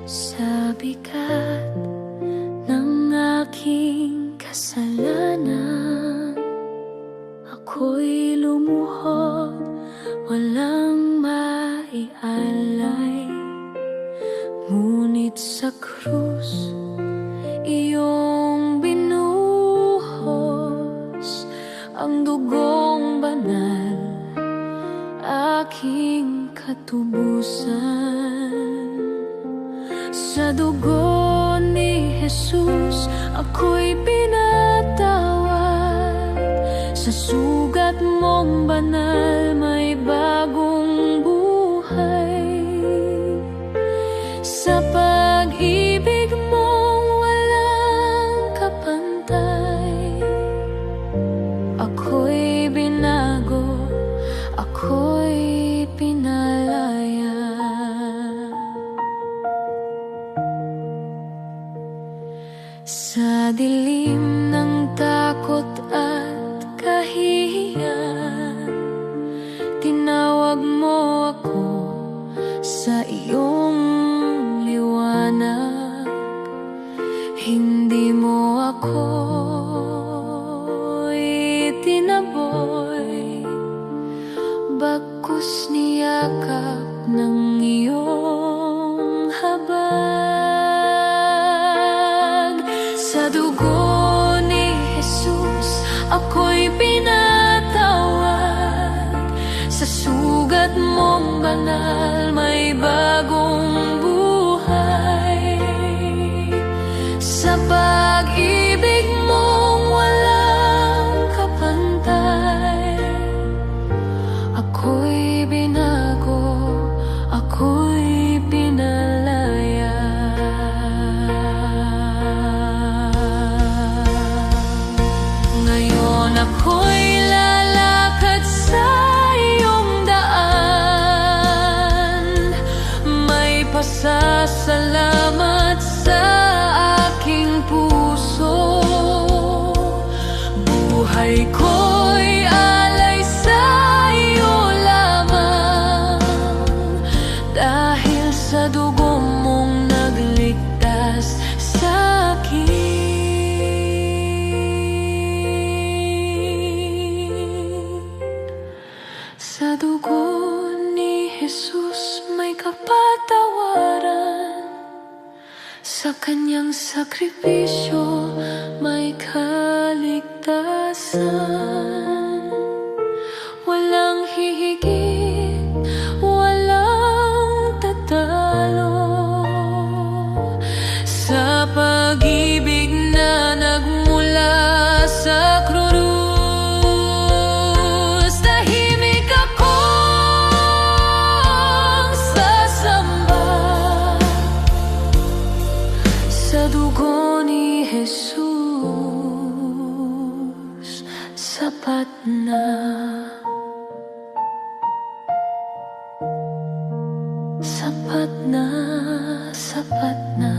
Sa bigat ng aking kasalanan, ako'y lumuhod, walang maialay. Ngunit sa krus, iyong binuhos ang dugong banal, aking katubusan. Sa dugo ni Jesus, ako'y pinatawad. Sa sugat mong banal, may bagong buhay. Sa pag-ibig mong walang kapantay, ako'y binago, ako'y pinalaya. Sa dilim ng takot at kahihiyan, tinawag mo ako sa iyong liwanag. Hindi mo ako itinaboy, bagkus niyakap ng iyong habag. Sa dugo ni Jesus, ako'y pinatawad. Sa sugat mong banal, may bagong buhay. Sa pag-ibig mong walang kapantay, ako'y binago, ako'y pinalaya. Ngayon ako'y lalakad sa iyong daan, may pasasalamat sa aking puso. Buhay ko'y alay sa iyo lamang, dahil sa dugo mong nagligtas sa akin. Sa dugo ni Jesus may kapatawaran, sa kanyang sakripisyo may kaligtasan. Walang hihigit, walang tatalo sa pag-ibig na nagmula sa krus. Tahimik akong sasamba sa dugo ni Jesus, sapat na. Sapat na, sapat na.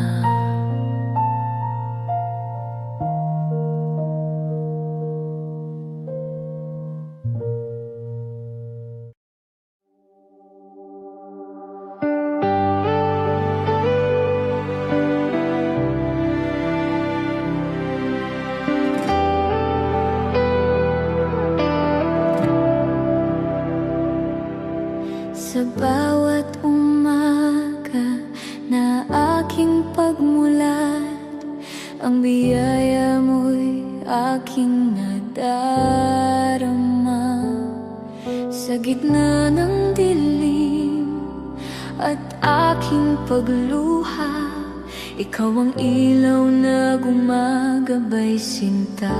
Sa bawat umaga na aking pagmulat, ang biyaya mo'y aking nadarama. Sa gitna ng dilim at aking pagluha, ikaw ang ilaw na gumagabay sinta.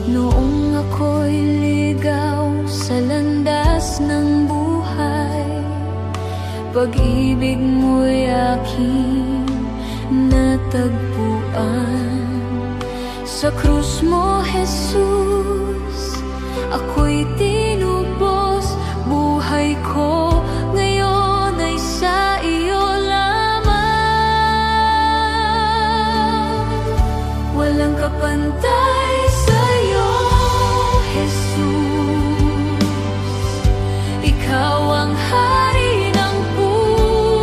Noong ako'y ligaw sa landas ng buhay, pag-ibig mo'y aking natagpuan. Sa krus mo, Jesus, ako'y tinubos. Buhay ko ngayon ay sa iyo lamang. Walang kapantay sa'yo, Jesus. Ikaw ang hari ng puso.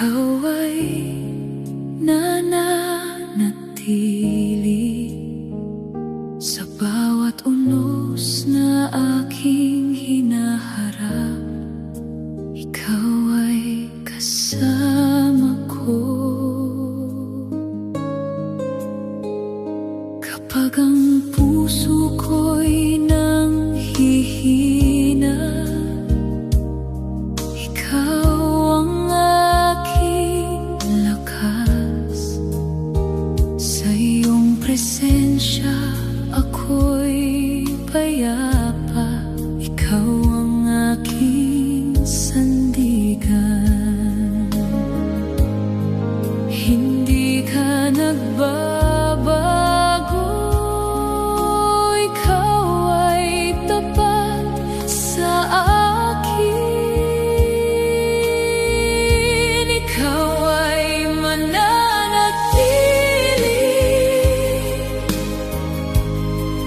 Ikaw ay nananatili sa bawat unos na aking hinaharap. Ikaw ay kasama ko kapag ang puso ko'y nanghihina. Ikaw ang aking lakas, sa iyong presensya ako'y payapa. Ikaw ang aking sandigan. Hindi ka nagbabago, ikaw ay tapat sa akin. Ikaw ay mananatili,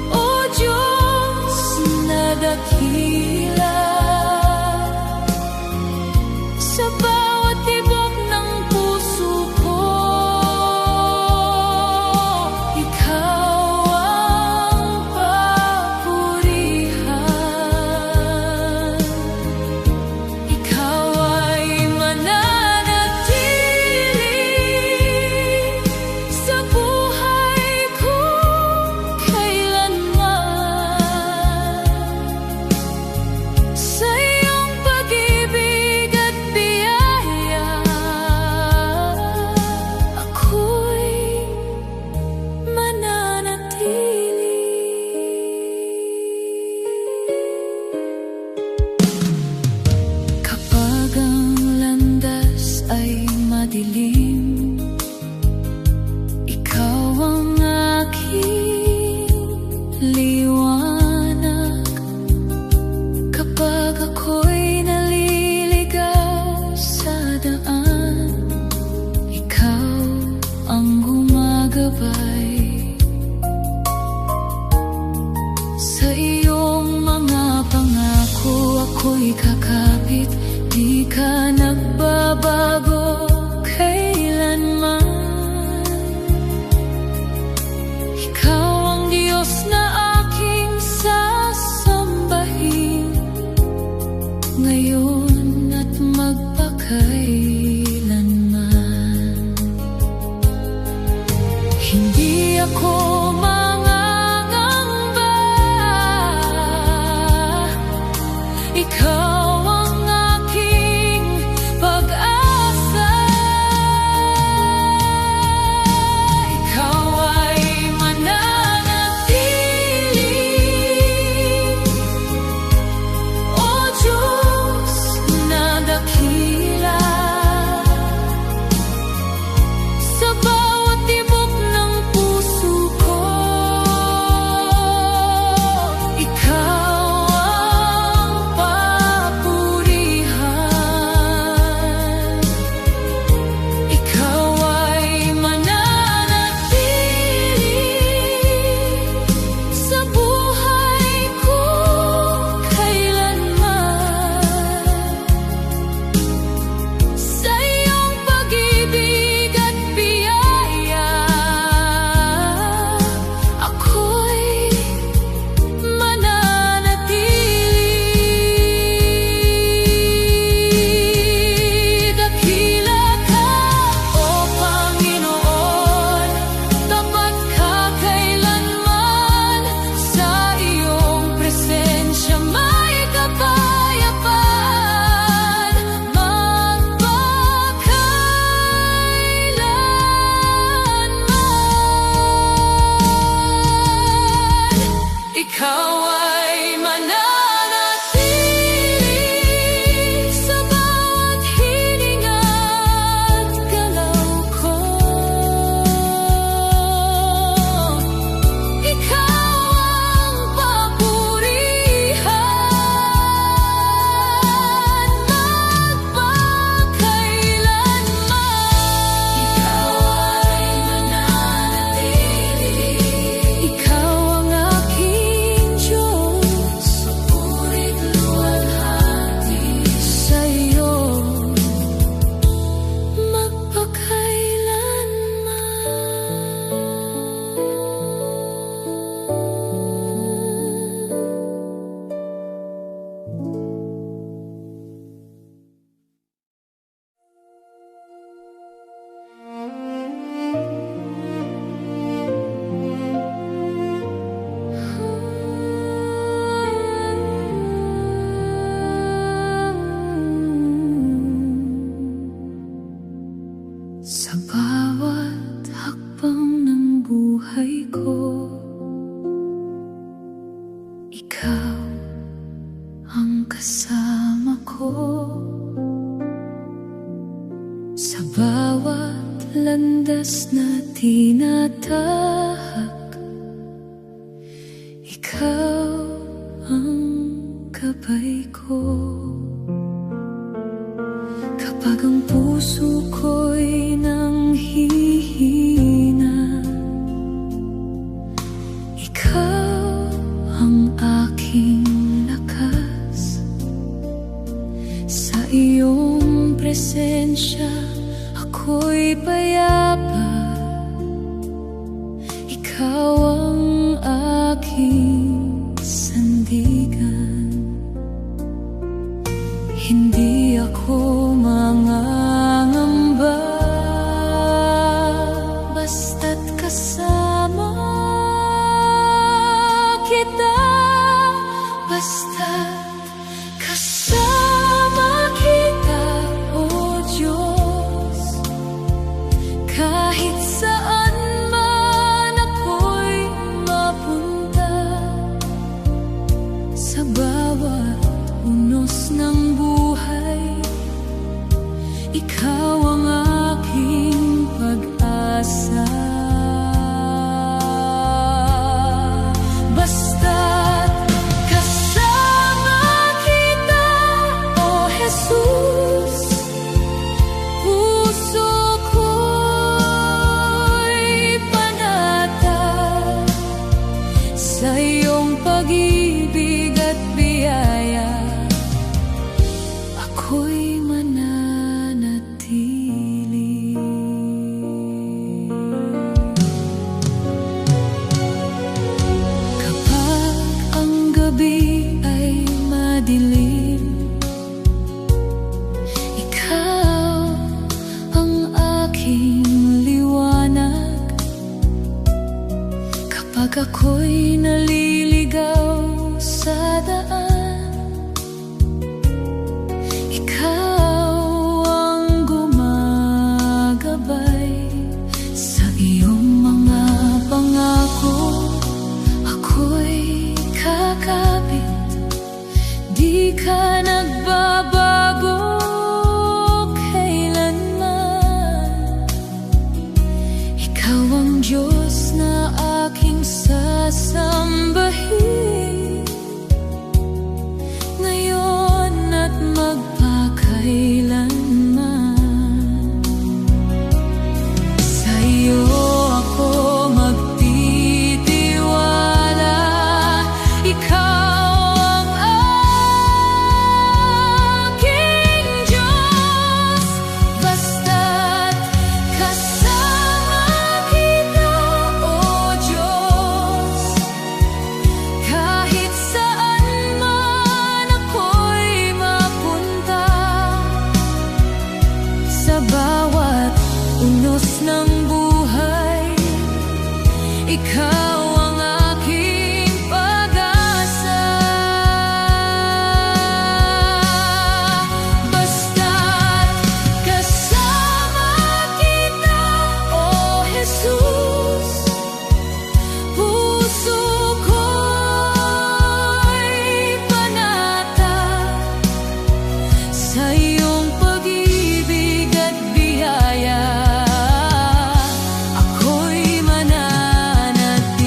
O Diyos na dakila, sa bawat tibok ng puso ko. Ikaw ang papurihan. Ikaw ay mananatili sa buhay ko kailanman. Sa iyong pag-ibig at biyaya, ako'y mananatili. Kapag ang landas ay madilim, ikaw ang aking liwanag. Kapag ako'y naliligaw sa daan, ikaw ang gumagabay. Sa iyong mga pangako ako'y kakapit, di ka nagbabago kailanman. Ikaw ang Diyos na aking sasambahin, ngayon at magpakailanman. Hindi ako mangangamba, ikaw ang aking pag-asa. Ikaw ay mananatili, O Diyos na dakila, sa bawat tibok ng puso ko. Sa bawat hakbang ng buhay ko, ikaw ang kasama ko. Sa bawat landas na tinatahak, ikaw ang gabay ko. Kapag ang puso ko'y nanghihina, ikaw ang aking lakas. Sa iyong presensya ako'y payapa, ikaw ang aking sandigan. Hindi ako mangangamba, basta't kasama kita. Basta't kasama kita, O Diyos. Kahit saan man ako'y mapunta, sa bawat unos ng buhay, ikaw ang aking pag-asa. Basta't kasama kita, O Jesus. Puso ko'y panatag sa iyong pag-ibig at biyaya. Ako'y mananatili. Kapag ang gabi ay madilim, ikaw ang aking liwanag. Kapag ako'y naliligaw sa daan, ikaw ang gumagabay. Sa iyong mga pangako ako'y kakapit. Di ka nagbabago kailanman. Ikaw ang Diyos na aking sasambahin, ngayon at magpakailanman. Sa iyo ako magtitiwala, ikaw ang aking Diyos. Basta't kasama kita, O Diyos. Kahit saan man ako'y mapunta, sa bawat unos ng buhay, ikaw ang aking pag-asa. Basta't kasama kita, O Jesus. Puso ko'y panatag sa iyong pag-ibig at biyaya. Ako'y mananatili.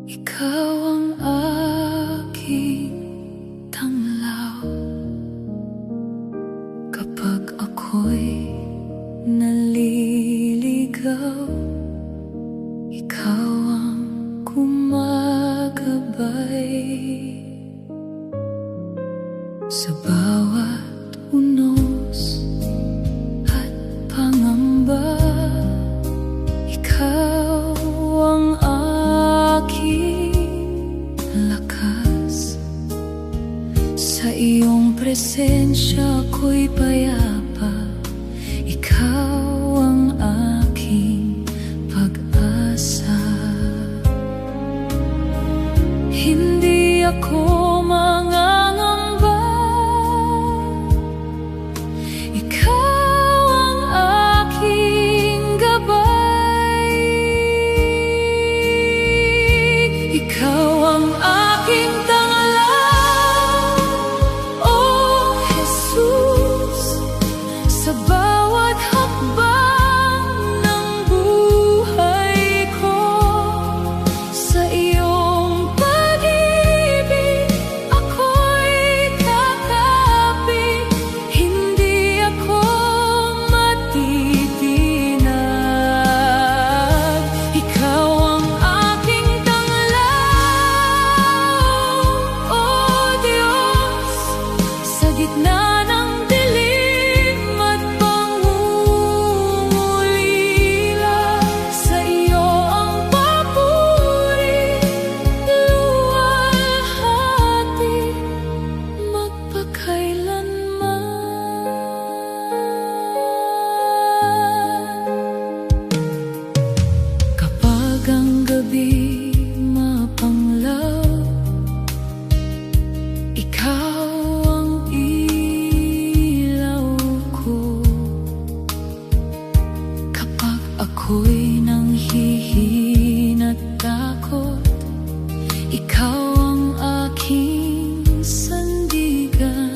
Ikaw ang aking tanglaw kapag ako'y naliligaw. Ikaw ang gumagabay sa bawat unos at pangamba. Ikaw ang aking lakas, sa iyong presensya ako'y payapa. Ikaw ang aking pag-asa. Hindi ako mangangamba, ikaw ang aking gabay. Ikaw ang aking tanglaw, oh Jesus, sa bawat hakbang ng buhay ko. Sa iyong pag-ibig ako'y kakapit, hindi ako matitinag. Ikaw ang aking tanglaw, oh Diyos, sa gitna ng dilim at pangungulila. Sa iyo ang papuri, luwalhati, magpakailanman. Kapag ang gabi mapanglaw, ikaw ang ilaw ko. Kapag ako'y nanghihina't takot, ikaw ang aking sandigan.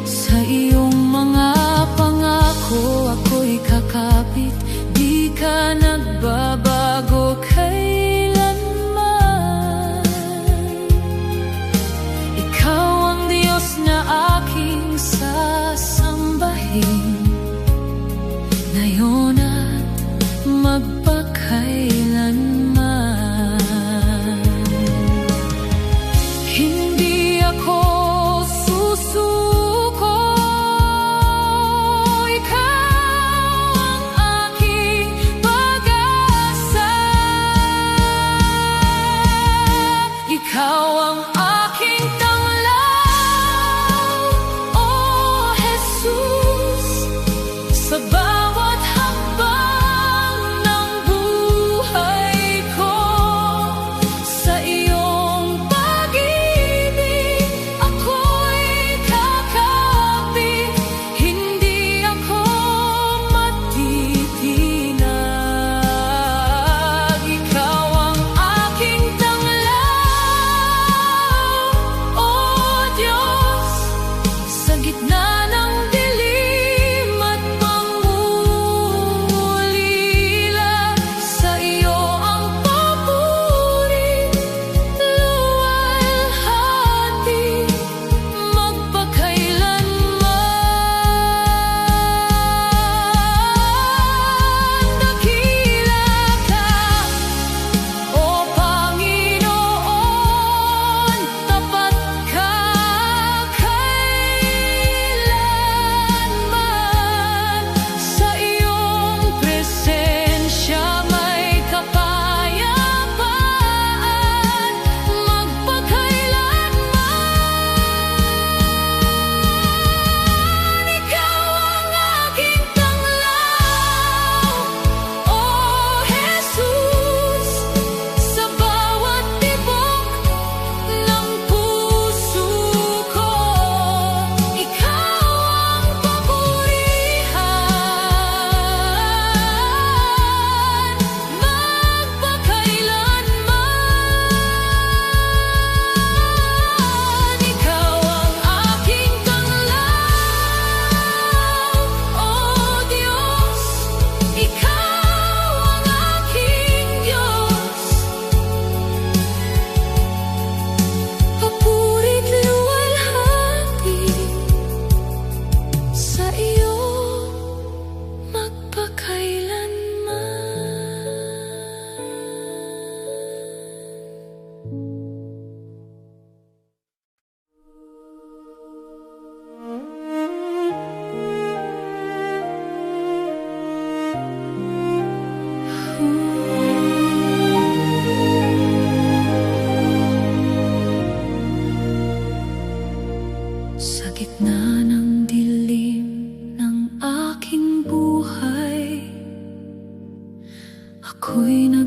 Sa iyong mga pangako ako'y kakapit, di ka nagbabago kailanman. Ikaw ang Diyos na aking sasambahin, ngayon at magpakailanman.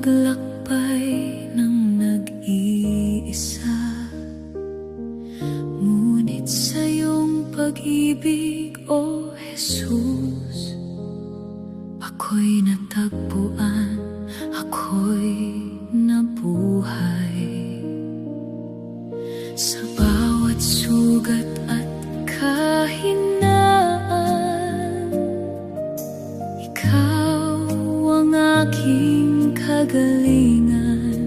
maglakbay ng nag-iisa, ngunit sa iyong pag-ibig, O Jesus, ako'y natagpuan, ako'y nabuhay. Sa bawat sugat at kahinaan, ikaw ang aking kagalingan.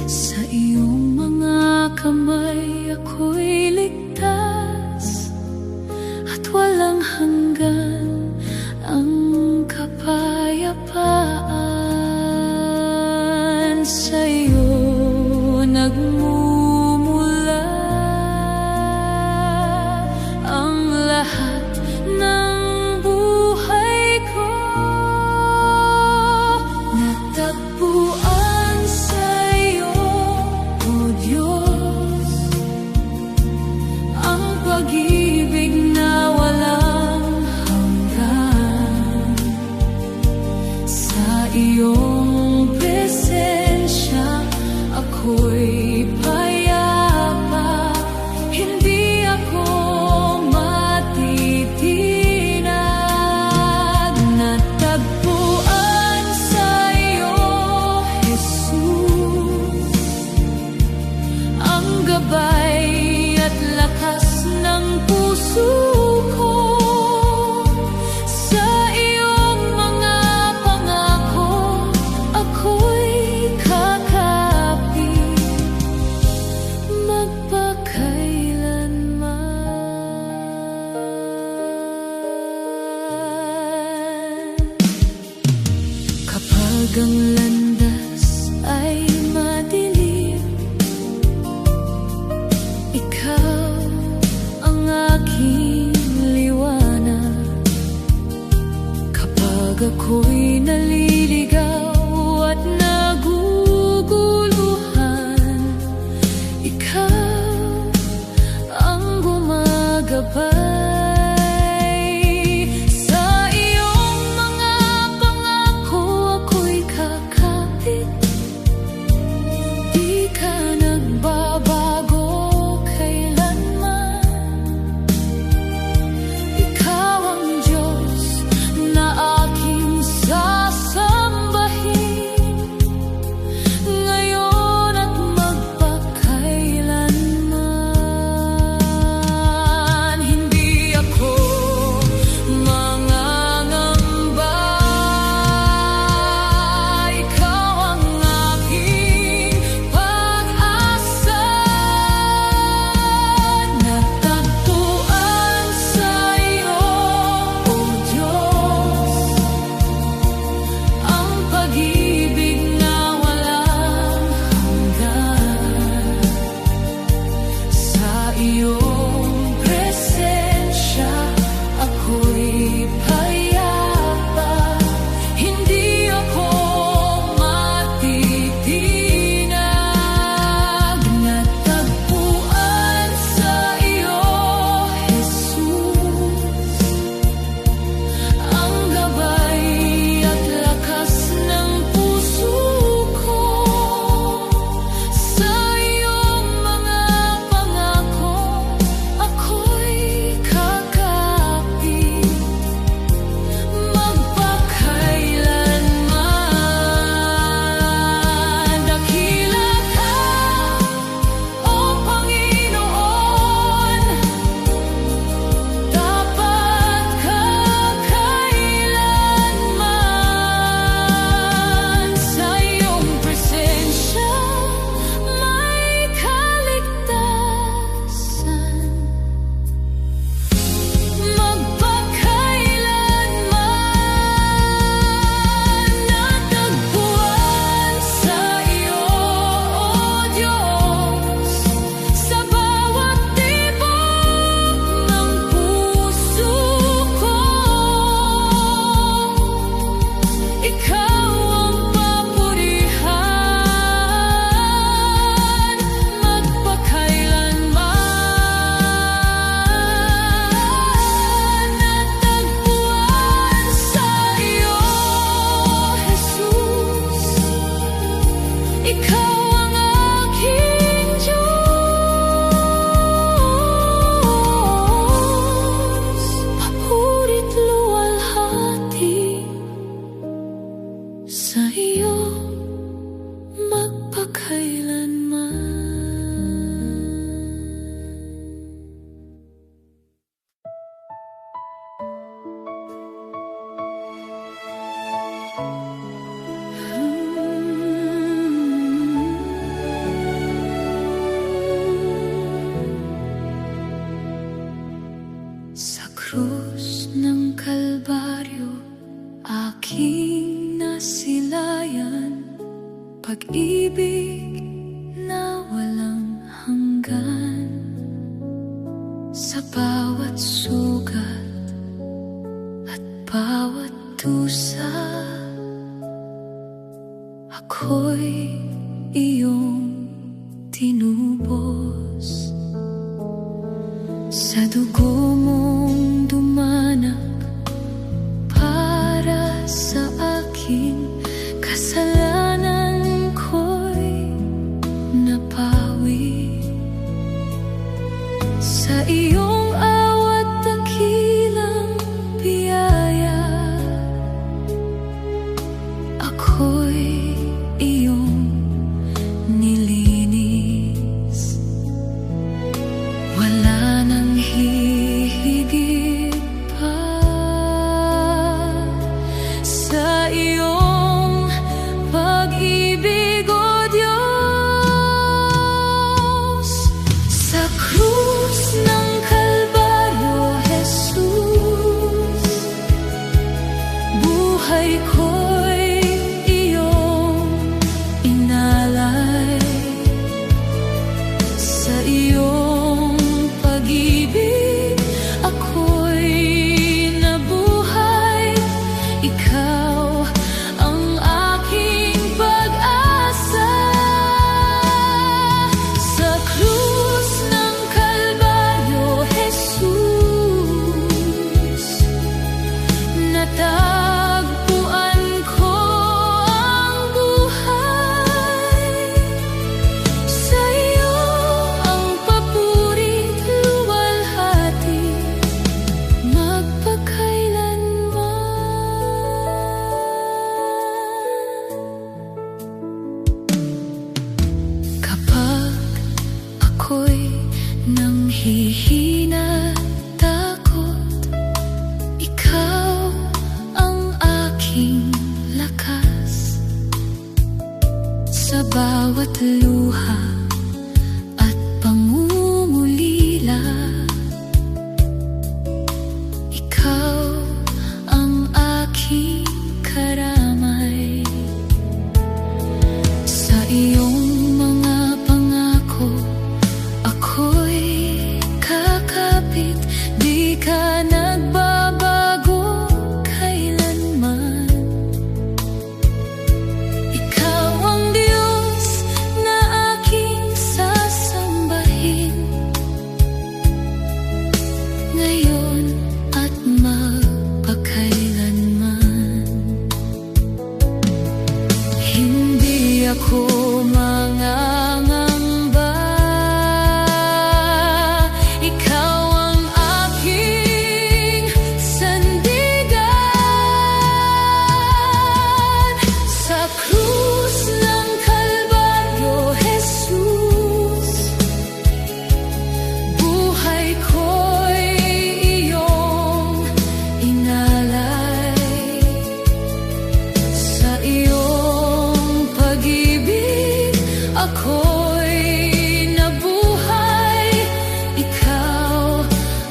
Sa iyong mga kamay ako'y ligtas, at walang hanggan ang kapayapaan. Sa iyo nagmumula ang lahat ng buhay ko. Natagpuan sa iyo, O Diyos, ang pag-ibig na walang hanggan. Sa iyong presensya ako'y payapa, hindi ako matitinag. Natagpuan sa iyo, Jesus, ang gabay at lakas ng puso ko. Sa iyong mga pangako ako'y kakapit magpakailanman. Kapag ang landas ay madilim, ikaw ang aking liwanag. Kapag ako'y naliligaw at naguguluhan, ikaw ang gumagabay. Sa iyong mga pangako ako'y kakapit, di ka nagbabago kailanman. Ikaw ang Diyos na aking sasamba. ikaw ang aking Diyos. Papurit luwalhati sa iyo magpakailanman. Sa krus ng Kalbaryo, aking nasilayan, pag-ibig na walang hanggan. Sa bawat sugat at bawat dusa, ako'y iyong tinubos. Sa dugo mong dumanak para sa akin, kasalanan ko'y napawi. Sa iyong awat dakilang biyaya, ako'y iyong nilinis. Wala nang hihigit pa sa iyong pag-ibig, o Diyos. Sa krus ng Kalbaryo, Jesus, buhay ko'y iyong inalay. Sa iyong pag-ibig ako'y nabuhay. Ikaw ang aking pag-asa. Sa krus ng Kalbaryo, Jesus, natagpuan ko ang buhay. Sa iyo ang papurit luwalhati magpakailanman. Kapag ako'y nanghihina, takot, ikaw ang aking lakas. Sa bawat luha at pangungulila, ikaw ang aking karamay. Sa iyong mga pangako, ako'y kakapit. Di ka nagbabago kailanman. Ikaw ang Diyos na aking sasambahin, ngayon at magpakailanman. Hindi ako mangangamba. Ikaw ang aking sandigan. Sa krus ng Kalbaryo, Jesus, buhay ko'y iyong inalay. Sa iyong pag-ibig ako'y nabuhay. Ikaw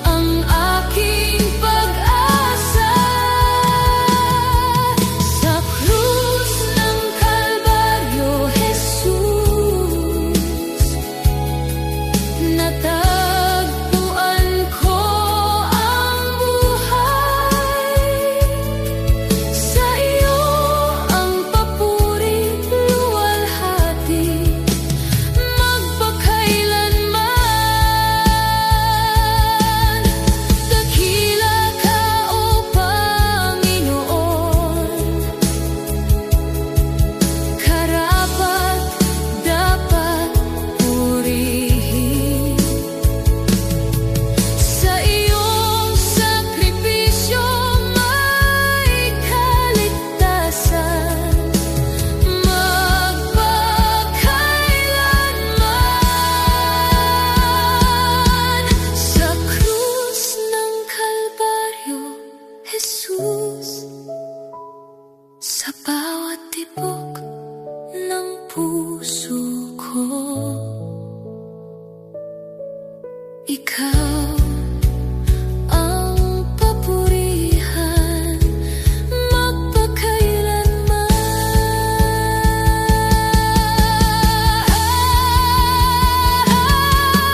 ang aking pag-asa. Sa krus ng Kalbaryo, Jesus, natagpuan ko ang buhay. Sa iyo ang papurit luwalhati puso ko. Ikaw ang papurihan magpakailanman.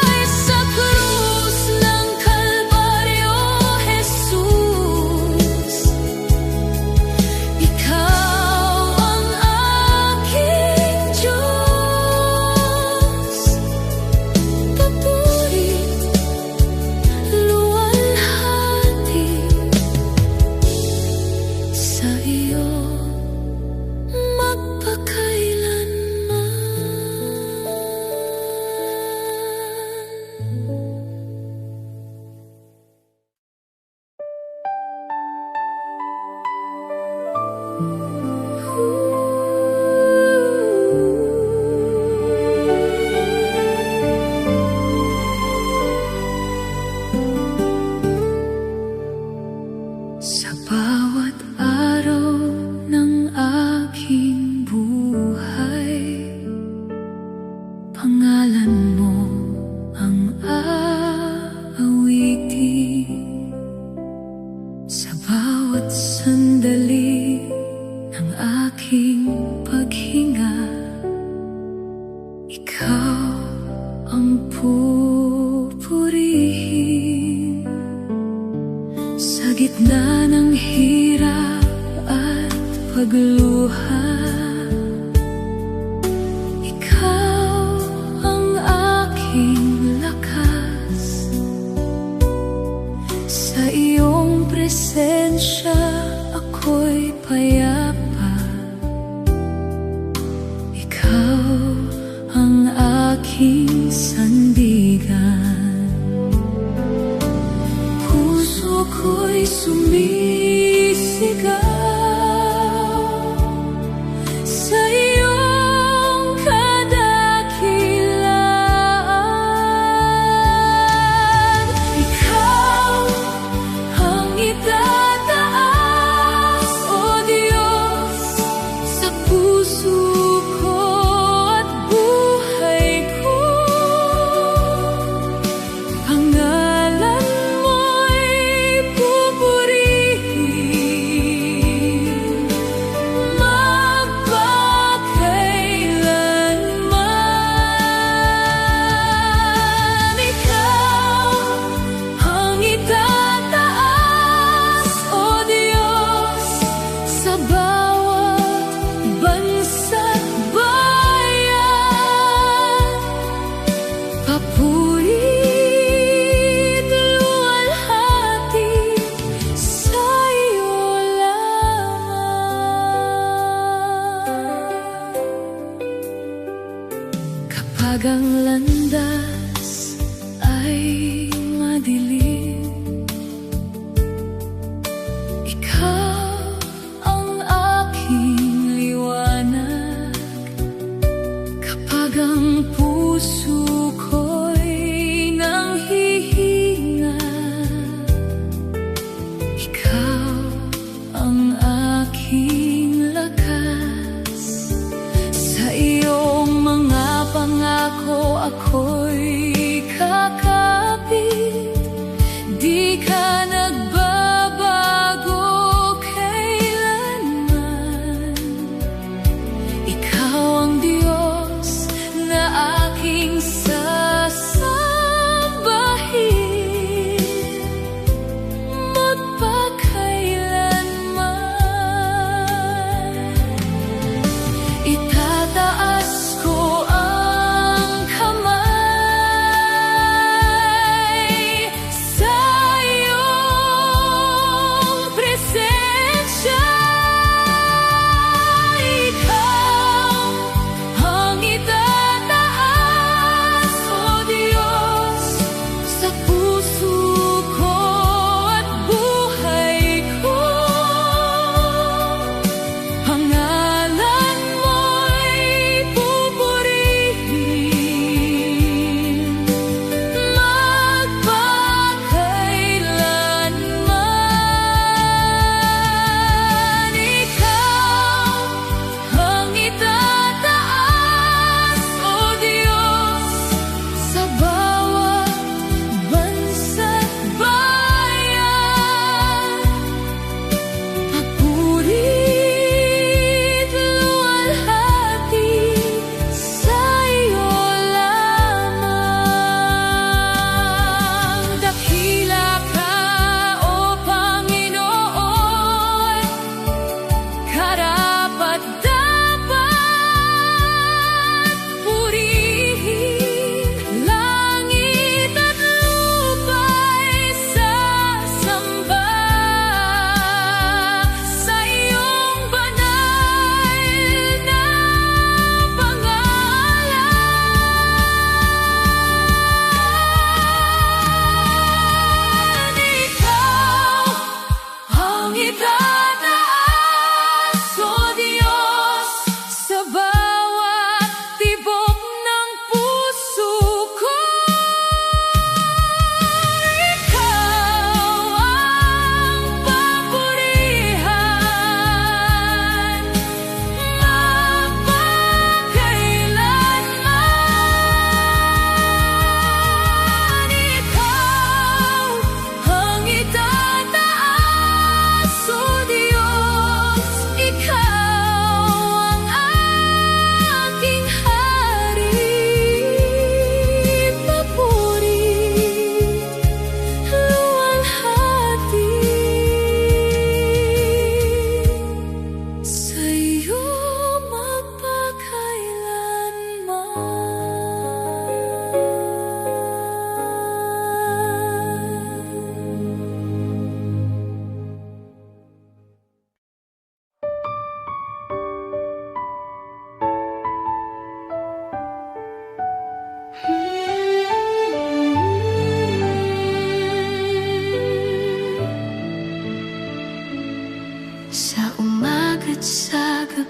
Ay, sa krus ng Kalbaryo, Jesus, Ikaw ang aking Diyos. Papuri, luwalhati sa iyo sa bawat araw ng aking buhay. Pangalan mo ang aawitin sa bawat sandali ng aking paghinga. Ikaw ang pupurihin sa gitna ng hirap at pagluha. Ikaw ang aking lakas. Sa iyong presensya ako'y payapa. Ikaw ang aking sandigan. Puso ko'y sumisigaw sa iyong kadakilaan. Ikaw ang itataas, O Diyos, sa puso ko at buhay ko. Pangalan mo'y pupurihin magpakailanman. Ikaw ang itataas, O Diyos, sa bawat bansa't bayan. Papurit, luwalhati sa iyo lamang. Kapag ang landas ay madilim, ikaw ang aking liwanag. Kapag ang puso ko'y nanghihinga, ikaw ang aking lakas. Sa iyong mga pangako ako'y kakapit. Di ka nagbabago kailanman. Ikaw ang Diyos na aking sasambahin magpakailanman. Itataas ko ang kamay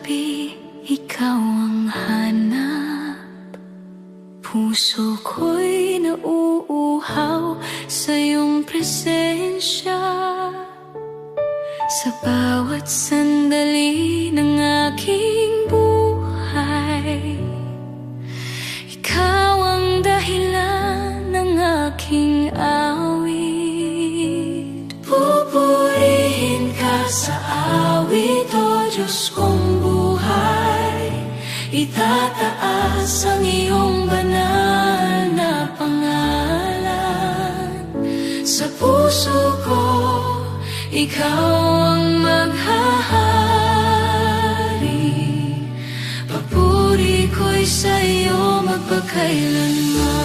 gabi, ikaw ang hanap. Puso ko'y nauuhaw sa iyong presensya. Sa bawat sandali ng aking buhay, ikaw ang dahilan ng aking awit. Pupurihin ka sa awit, O Diyos kong buhay. Itataas ang iyong banal na pangalan. Sa puso ko, ikaw ang maghahari. Papuri ko'y sa iyo magpakailanman.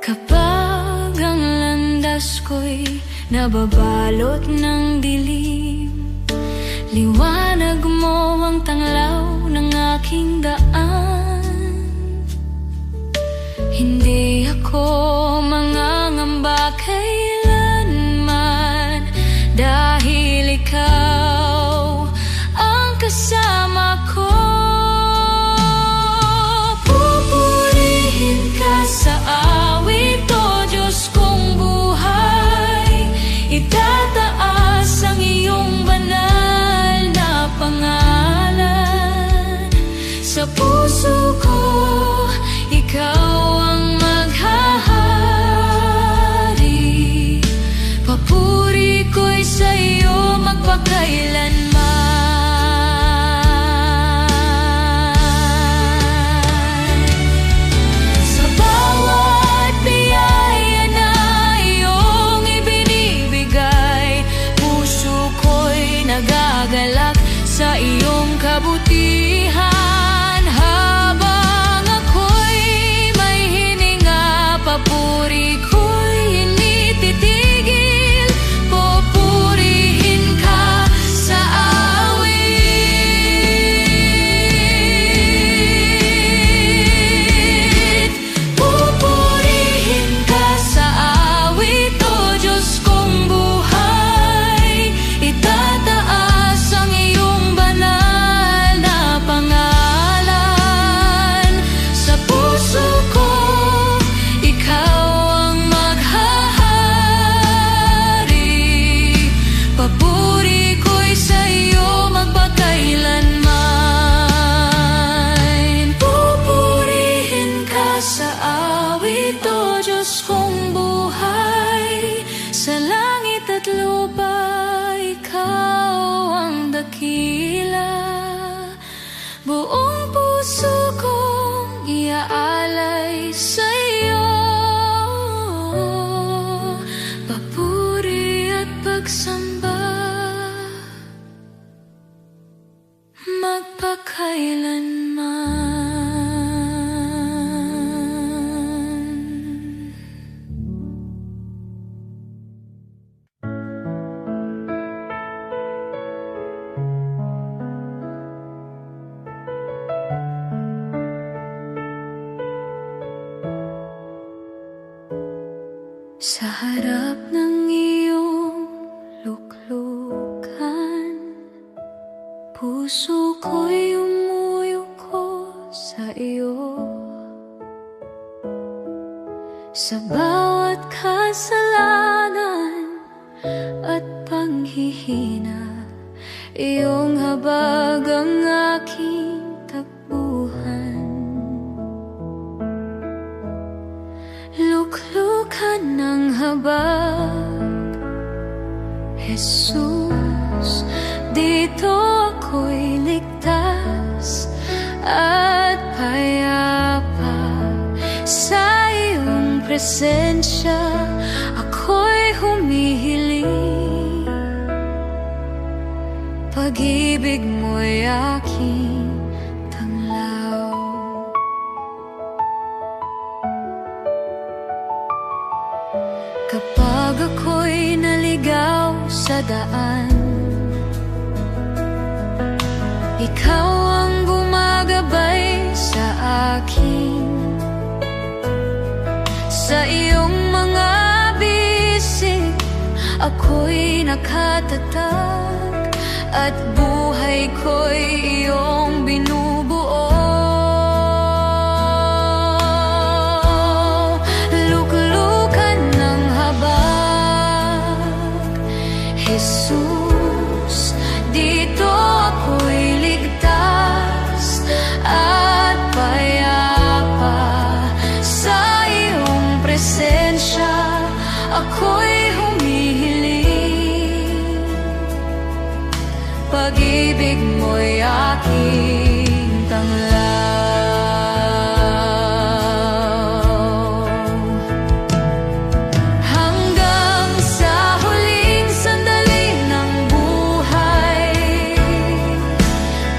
Kapag ang landas ko'y nababalot ng dilim, liwanag mo ang tanglaw ng aking daan. Hindi ako mangangamba kailanman, dahil ikaw ang kasama ko. Pupurihin ka sa awit, O Diyos kong buhay. Itataas ang iyong banal na pangalan. Sa puso ko, ikaw ang maghahari. Papuri ko'y sa iyo magpakailanman. Sa bawat biyaya na iyong ibinibigay, puso ko'y nagagalak sa iyong kabutihan. Papuri ko'y hindi titigil. Pupurihin ka sa awit. Pupurihin ka sa awit, O Diyos kong buhay. Itataas ang iyong banal na pangalan. Sa puso ko, ikaw ang maghahari. Papuri ko'y sa iyo magpakailanman. Pupurihin ka sa awit, O Diyos kong buhay. Sa langit at lupa, ikaw ang dakila. Buong puso kong iaalay sa iyo. Papuri at pagsamba magpakailanman. Sa harap ng iyong luklukan, puso ko'y umuyuko sa iyo. Sa bawat kasalanan at panghihina, iyong habag ang aking takbuhan. Luklukan ng habag, Jesus, dito ako'y ligtas at payapa. Sa iyong presensya ako'y humihiling. Pag-ibig mo'y aking tanglaw. Kapag ako'y naligaw sa daan, ikaw ang gumagabay sa akin. Sa iyong mga bisig ako'y nakatatag at buhay ko'y iyong binubuo. Luklukan ng habag, Jesus, dito ako'y ligtas at payapa. Sa iyong presensya ako'y humihiling. Pag-ibig mo'y aking tanglaw. Hanggang sa huling sandali ng buhay,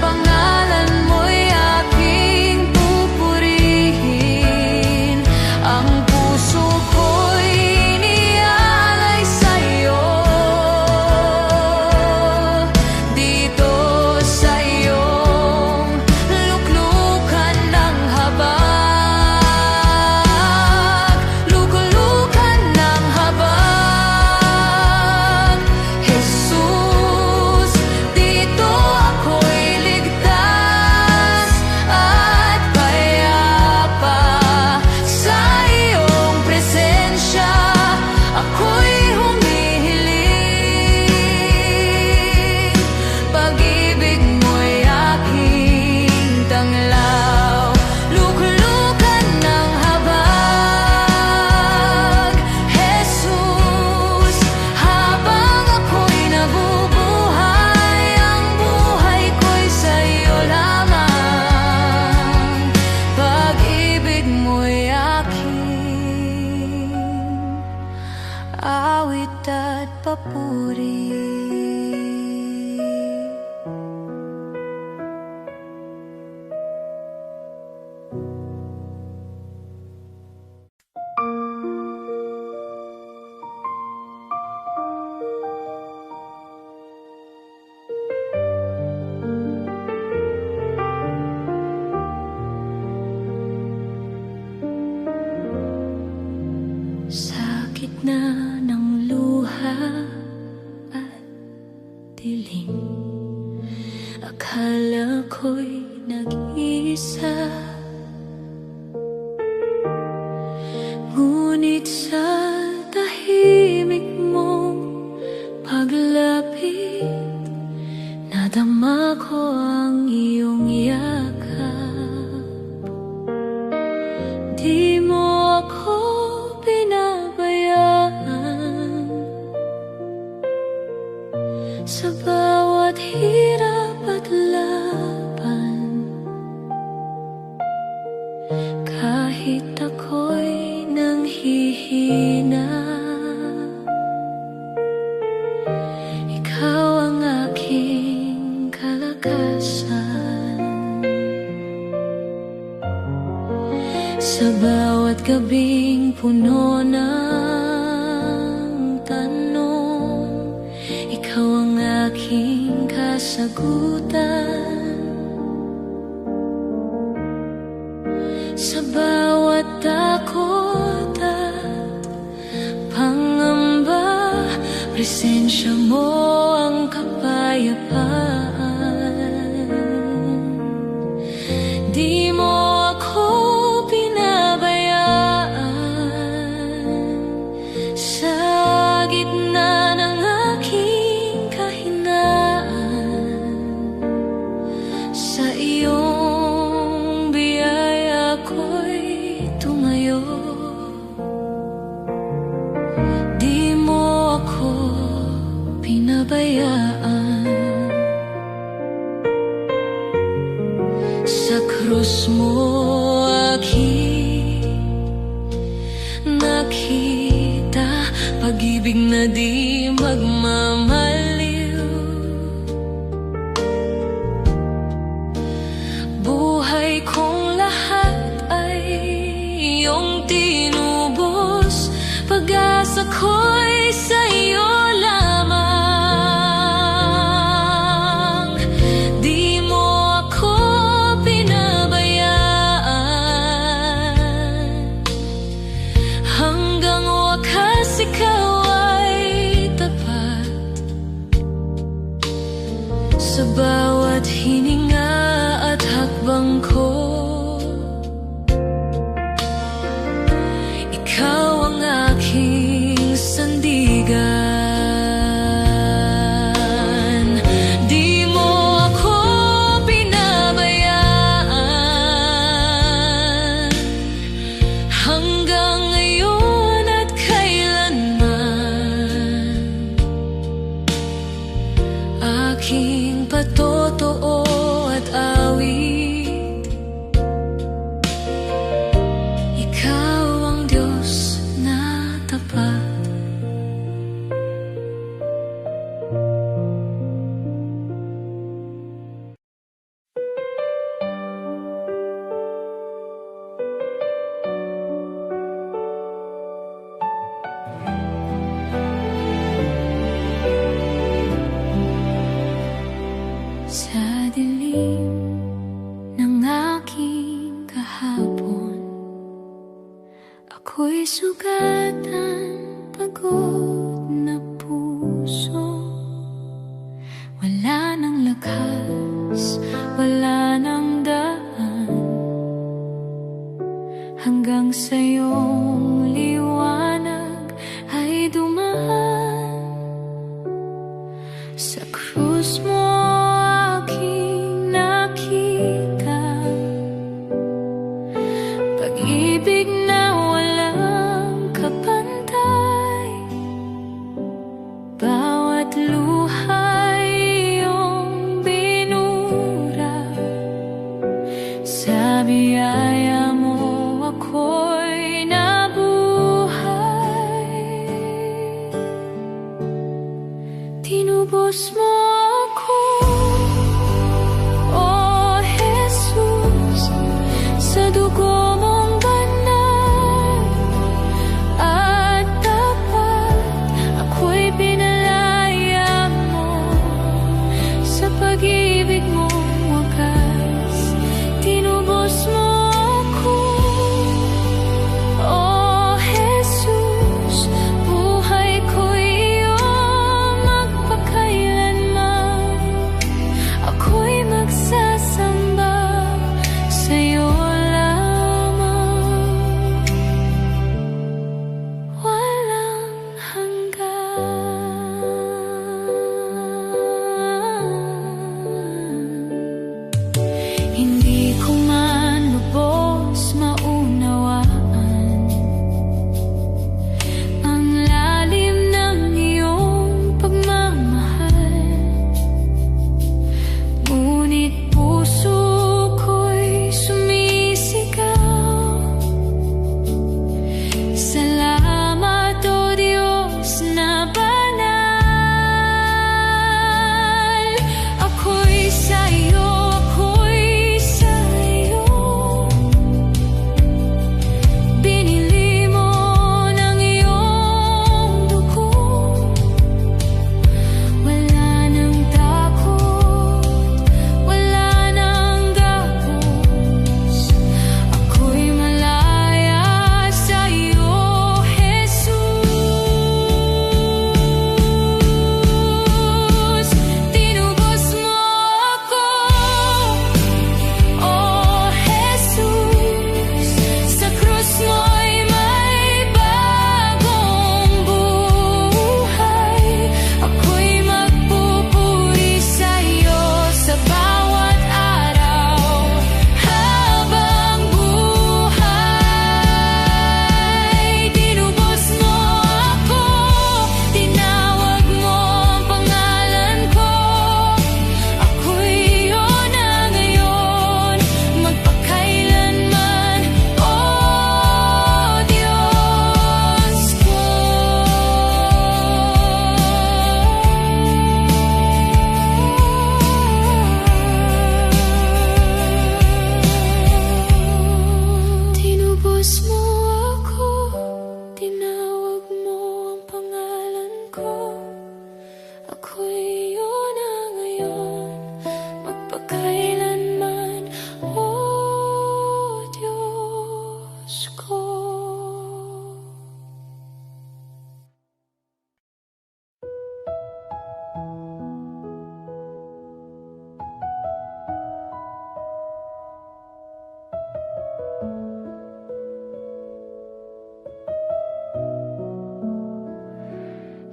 pangalan mo'y aking pupurihin. Ang puso ko'y inialay sa'yo, dito sa iyong luklukan ng habag. Luklukan ng habag, Jesus, dito ako'y ligtas at payapa. Sa iyong presensya ako'y humihiling. Pag-ibig mo'y aking tanglaw. Luklukan ng habag, Jesus, habang ako'y nabubuhay, ang buhay ko'y sa'yo lamang. Pag-ibig mo'y aking awit at papuri. Sa gitna ng luha at dilim, akala ko'y nag-iisa. Ngunit sa tahimik mong paglapit, nadama ko ang iyong yakap. Di mo ako pinabayaan sa bawat hirap at laban. Kahit ako'y nanghihina, ikaw ang aking kalakasan. Sa bawat gabing puno ng tanong, ikaw ang aking kasagutan. Sa bawat takot at pangamba, presensya mo ang kapayapaan. Di mo ako sa gitna ng aking kahinaan. Sa iyong biyaya ko'y tumayo. Di mo ako pinabayaan. Sa krus mo aking nakita pag-ibig na di magmamaliw. Buhay kong lahat ay iyong tinubos, pag-asa ko'y sa iyo lamang. Di mo ako pinabayaan, hanggang wakas ikaw ay Sa bawat hininga at hakbang ko, ikaw ang aking sandigan. Di mo ako pinabayaan hanggang ngayon at kailanman. Aking patotoo at awit, ikaw ang Diyos na tapat. Sa dilim ng aking kahapon, ako'y sugatan, pagod na puso. Wala nang lakas, wala nang daan, hanggang sa iyong liwanag ay dumaan. Sa krus mo aking nakita pag-ibig na walang kapantay. Bawat luha'y iyong binura, sa biyaya mo ako'y nabuhay. Tinubos mo ako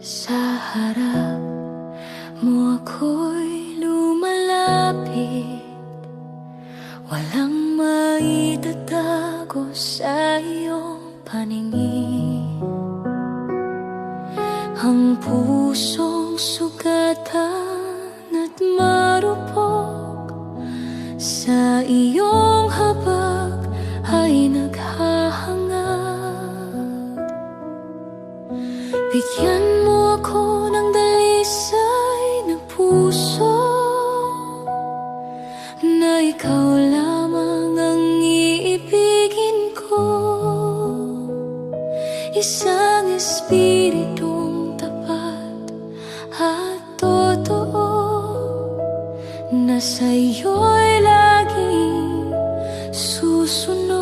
Sa harap mo ako'y lumalapit, walang maitatago sa iyong paningin. Ang pusong sugatan at marupok sa iyong habag ay naghahangad. Bigyan mo ako ng dalisay ng puso na ikaw lamang ang iibigin ko. Isang espiritong tapat at totoo na sa'yo'y laging susunod.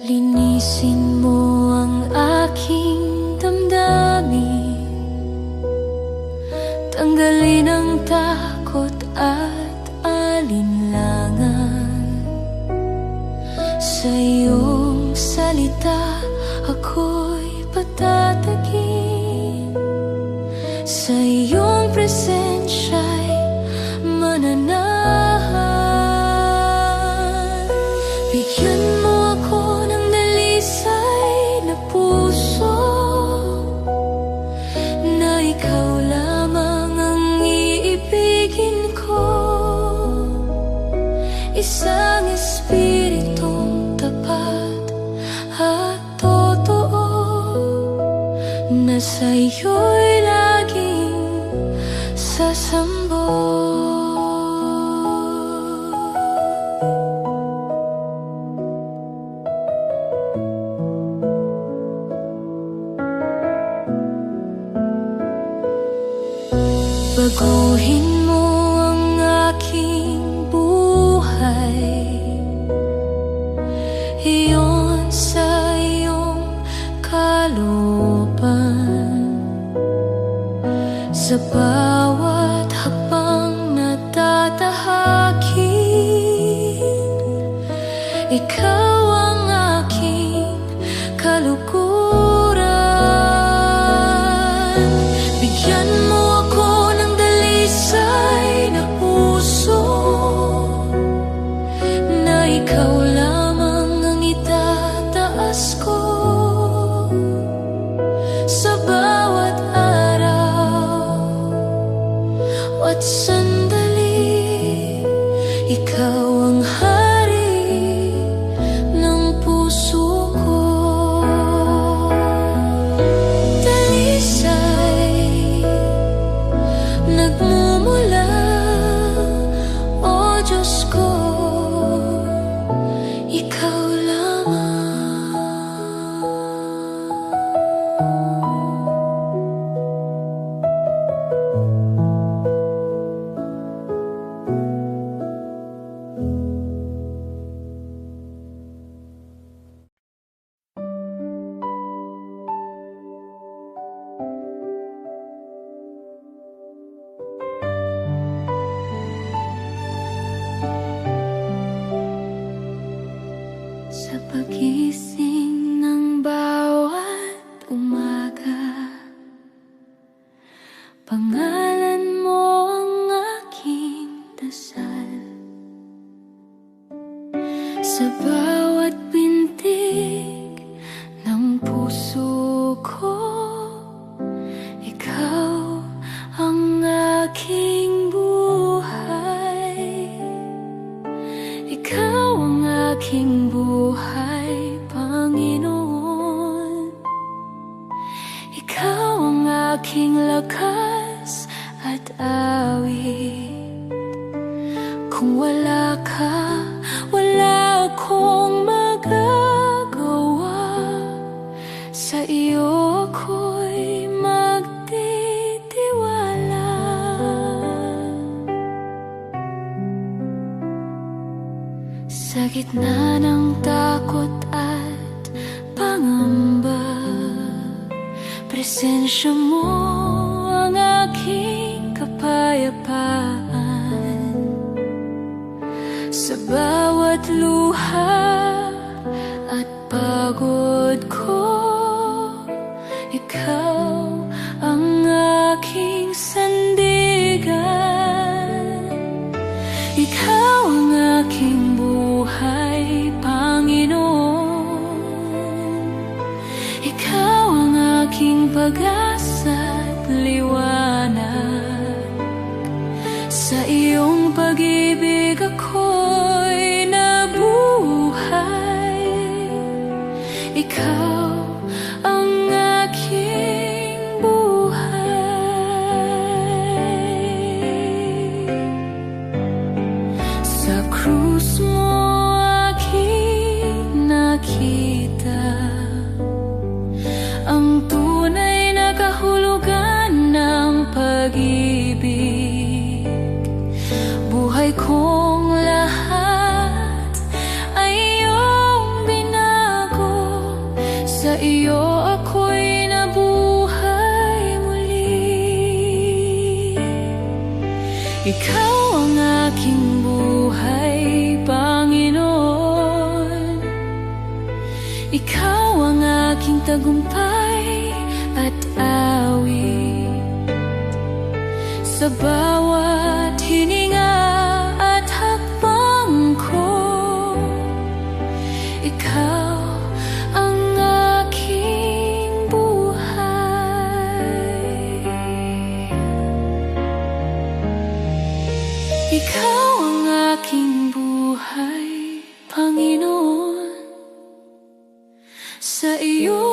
Linisin mo ang aking damdamin, tanggalin ang takot at alinlangan. Sa iyong salita ako'y patatagin, sa iyong presensya'y mananahan. Bigyan mo ako ng dalisay na puso na ikaw lamang ang iibigin ko. Isang espiritong tapat at totoo na sa'yo'y laging sasambot. Baguhin mo ang aking buhay, iyon sa iyong kalooban. Sa bawat hakbang na tatahakin, ikaw ang aking kalukuran. Bigyan mo ako ng dalisay na puso na ikaw lamang ang itataas ko. Sa bawat araw at sandali, ikaw ang hari ng puso ko. Dalisay nagmumula, o Diyos ko, ikaw lamang. Sa pagising ng bawat umaga, pangalan mo ang aking dasal. Sa bawat pintig ng puso ko, ikaw ang aking buhay. Ikaw ang aking buhay, Panginoon. Ikaw ang aking lakas at awit. Kung wala ka, wala akong magagawa. Sa iyo ako'y magtitiwala. Sa gitna ng takot at pangamba, presensya mo ang aking kapayapaan. Sa bawat luha pagod ko, ikaw ang aking sandigan. Ikaw ang aking buhay, Panginoon. Ikaw ang aking pag-asa't liwanag. Sa iyong pag-ibig ako'y nabuhay. Ikaw ang aking buhay. Sa krus mo aking nakita ang tunay na kahulugan ng pag-ibig. Buhay kong lahat ay iyong binago. Sa iyo ako'y nabuhay muli. Ikaw ang aking buhay, Panginoon. Ikaw ang aking tagumpay at awit. Sa bawat hininga at hakbang ko, ikaw ang aking buhay. Ikaw ang aking buhay, Panginoon. Sa iyo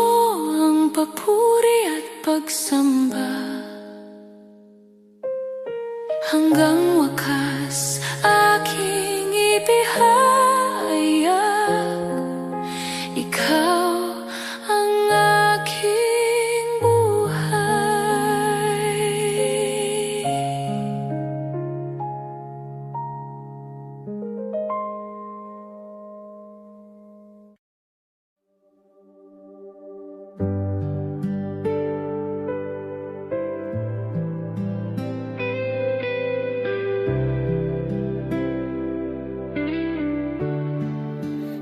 ang papuri at pagsamba. Hanggang wakas aking ibihayag. Ikaw ang aking buhay.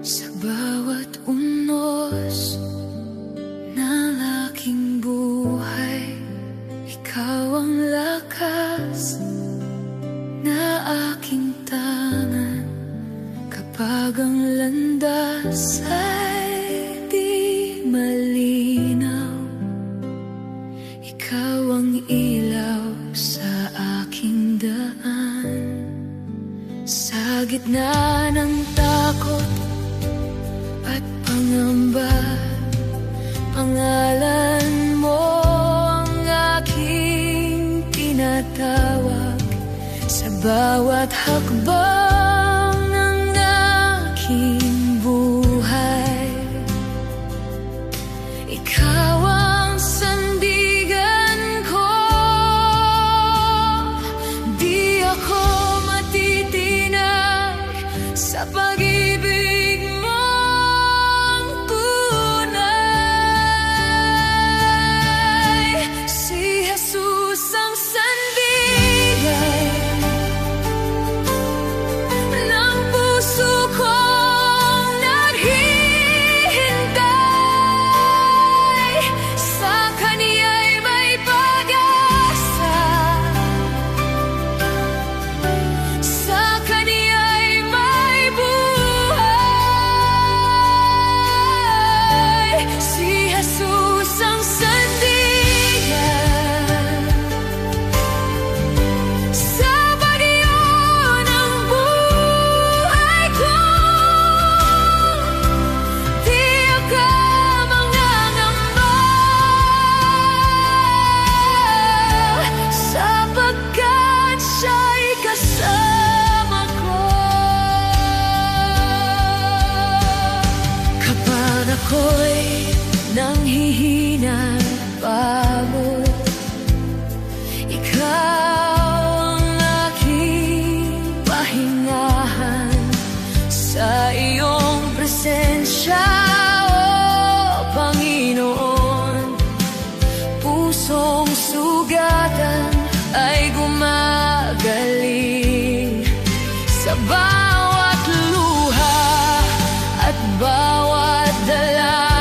Sa bawat unos ng aking buhay, ikaw ang lakas na aking tangan. Kapag ang landas ay di malinaw, ikaw ang ilaw sa aking daan. Sa gitna ng takot at pangamba, pangalan mo ang aking tinatawag. Sa bawat hakbang ng aking buhay, ikaw ang sandigan ko. Di ako matitinag sa pag-ibig mong tunay. Si Jesus ang sandigan ng puso kong naghihintay. Sa Kaniya'y may pag-asa, sa Kaniya'y may buhay. Si Jesus ang sandigan sa bagyo ng buhay ko. Di ako mangangamba, sapagkat siya'y kasama ko. Kapag ako'y nanghihina at pagod, ikaw ang aking pahingahan. Sa iyong presensya, o Panginoon, pusong sugatan ay gumagaling. Sa bawat luha at bawat dala,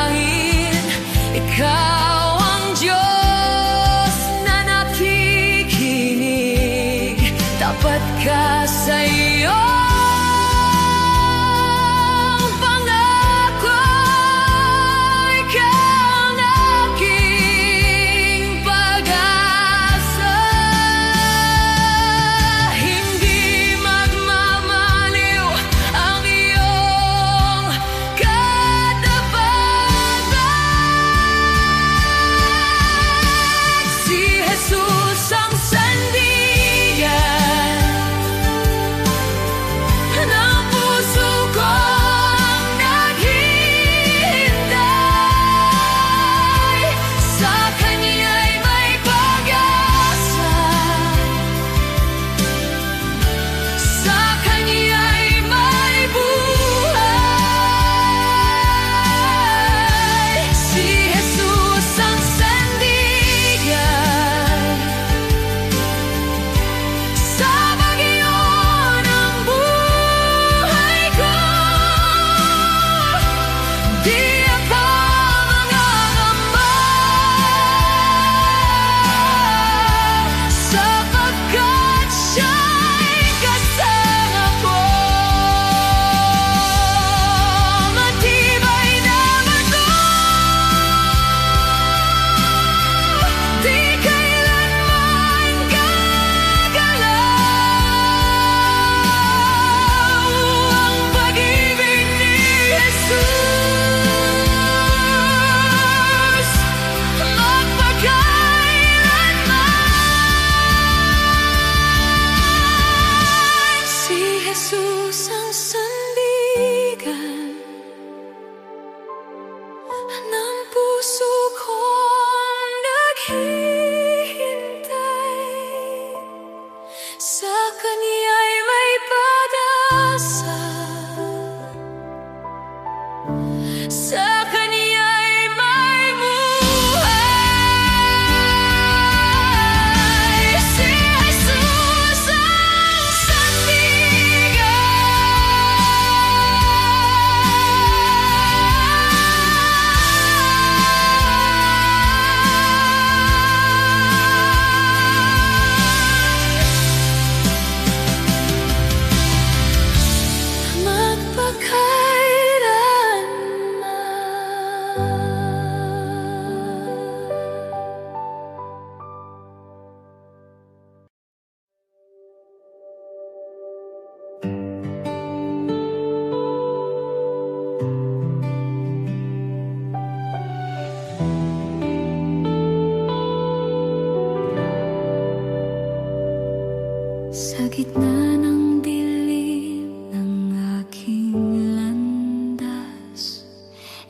gitna ng dilim ng aking landas,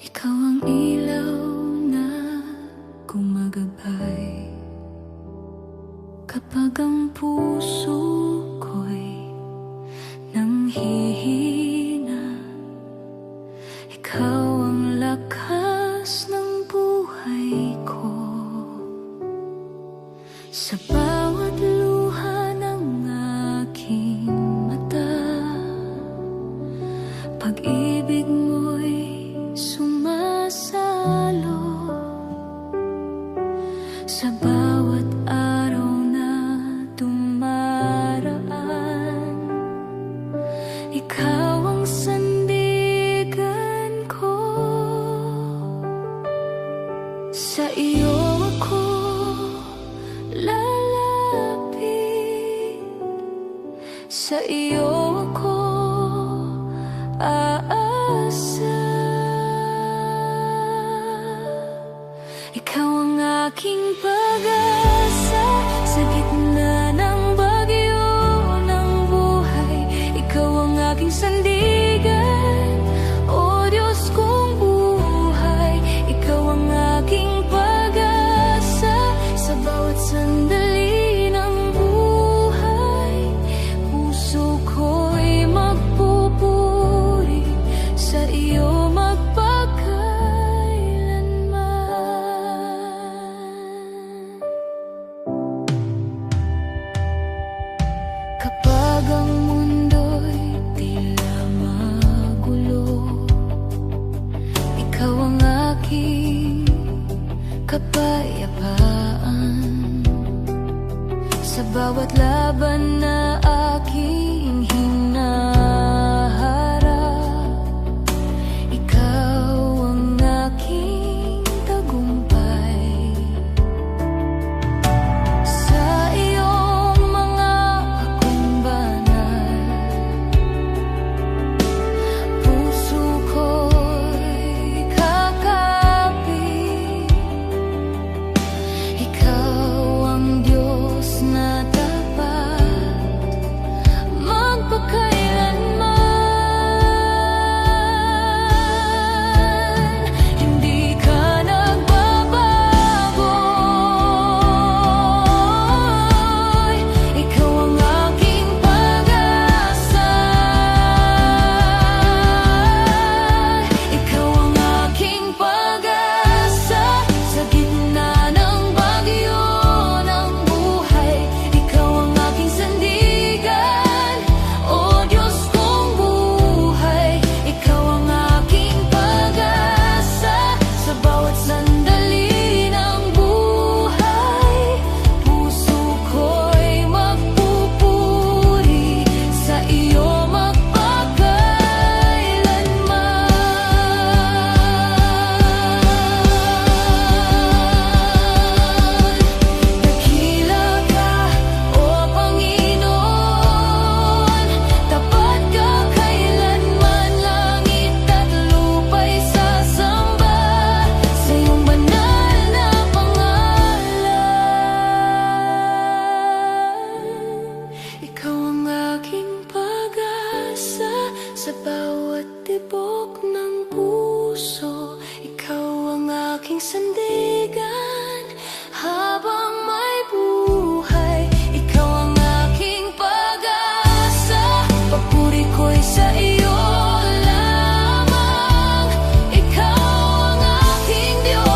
ikaw ang ilaw na gumagabay. Kapag ang puso ko'y nanghihina, ikaw ang lakas ng buhay ko. Sa bawat luha ng aking mata, pag-ibig mo'y sumasalo. Sa bawat araw na dumaraan, ikaw ang sandigan ko. Sa iyo ako lalapit, sa iyo ako aasa. Ikaw ang aking pag-asa sa gitna ng bagyo ng buhay. Ikaw ang aking sandigan, o Diyos kong buhay. Ikaw ang aking pag-asa sa bawat sandali ng buhay. Puso ko'y magpupuri sa iyo magpakailanman. Kapag ang mundo'y tila magulo, ikaw ang aking kapayapaan. Sa bawat laban na aking hinaharap, ikaw ang aking tagumpay. Sa iyong mga hakong banal, puso ko'y kakapit. Ikaw ang Diyos na tapat magpakailanman. Hindi ka nagbabago, ikaw ang aking pag-asa. Ikaw ang aking pag-asa sa gitna ng bagyo ng buhay. Ikaw ang aking sandigan, o Diyos kong buhay. Ikaw ang aking pag-asa sa bawat sandali ng buhay. Puso ko'y magpupuri sa iyo magpakailanman. Dakila ka, O Panginoon, tapat ka kailanman. Langit at lupa'y sasamba sa iyong banal na pangalan. Ikaw ang aking pag-asa sa bawat tibok ng puso. Ikaw ang aking sandigan habang may buhay. Ikaw ang aking pag-asa, papuri ko'y sa iyo lamang. Ikaw ang aking Diyos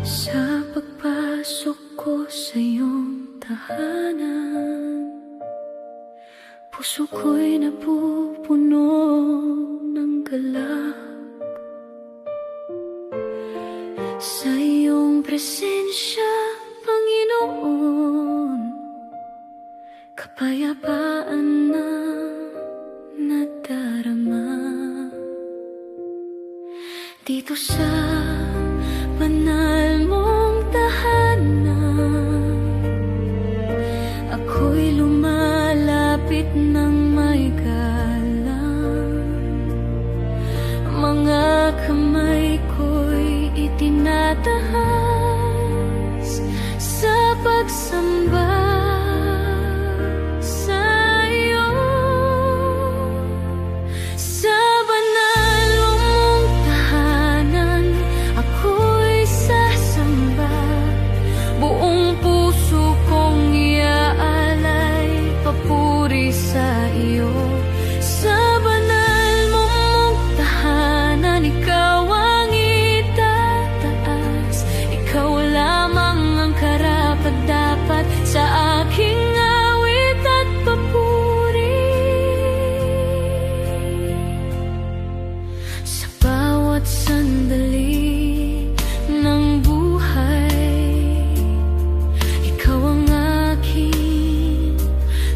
sa pagpasok ko sa iyong tahanan. Puso ko'y napupuno ng galak. Sa iyong presensya, Panginoon, kapayapaan na nadarama. Dito sa banal mong tahanan, ako'y lumalapit ng may galang. Mga kamay ko'y itinataas sa pagsamba sa iyo. Sa banal mong tahanan, ako'y sasamba. Buong puso kong iaalay papuri sa iyo. Sa banal mong tahanan, ikaw ang itataas. Ikaw lamang ang karapat-dapat sa aking awit at papuri. Sa bawat sandali ng buhay, ikaw ang aking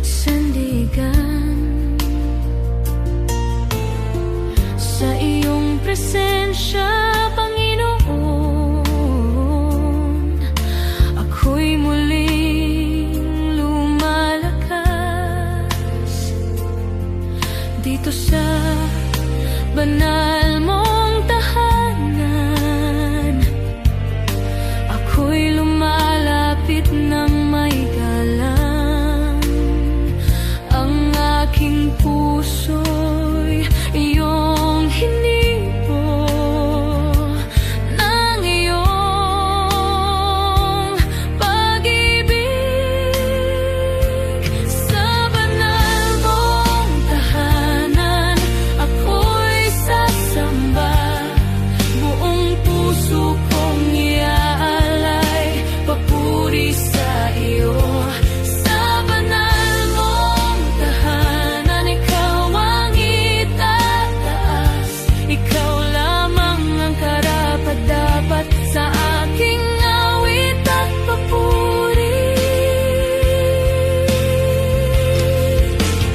sandigan. Sa iyong presensya, Panginoon, ako'y muling lumalakas. Dito sa banal mong tahanan, ako'y lumalapit ng may galang. Ang aking puso'y iyong hinipo ng iyong pag-ibig. Sa banal mong tahanan, ako'y sasamba. Buong puso kong iaalay papuri sa iyo. Sa banal mong tahanan, ikaw ang itataas. Ikaw lamang ang karapat-dapat sa aking awit at papuri.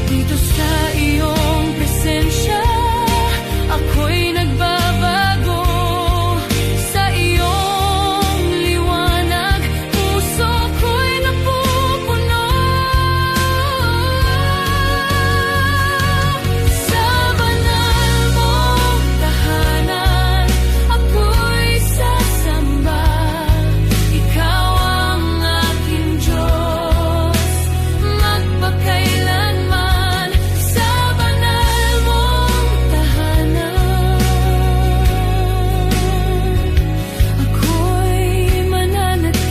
Dito sa iyong presensya, ako'y nagbabago. Sa iyong liwanag, puso ko'y napupuno. Sa banal mong tahanan, ako'y sasamba. Ikaw ang aking Diyos, magpakailanman. Sa banal mong tahanan, ako'y mananatili.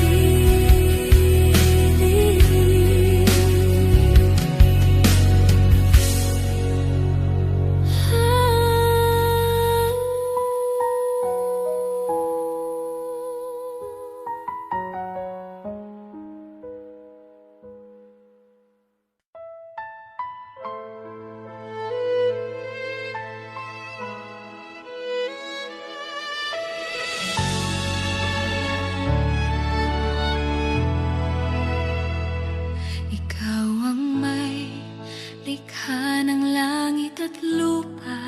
Ikaw ang may likha ng langit at lupa.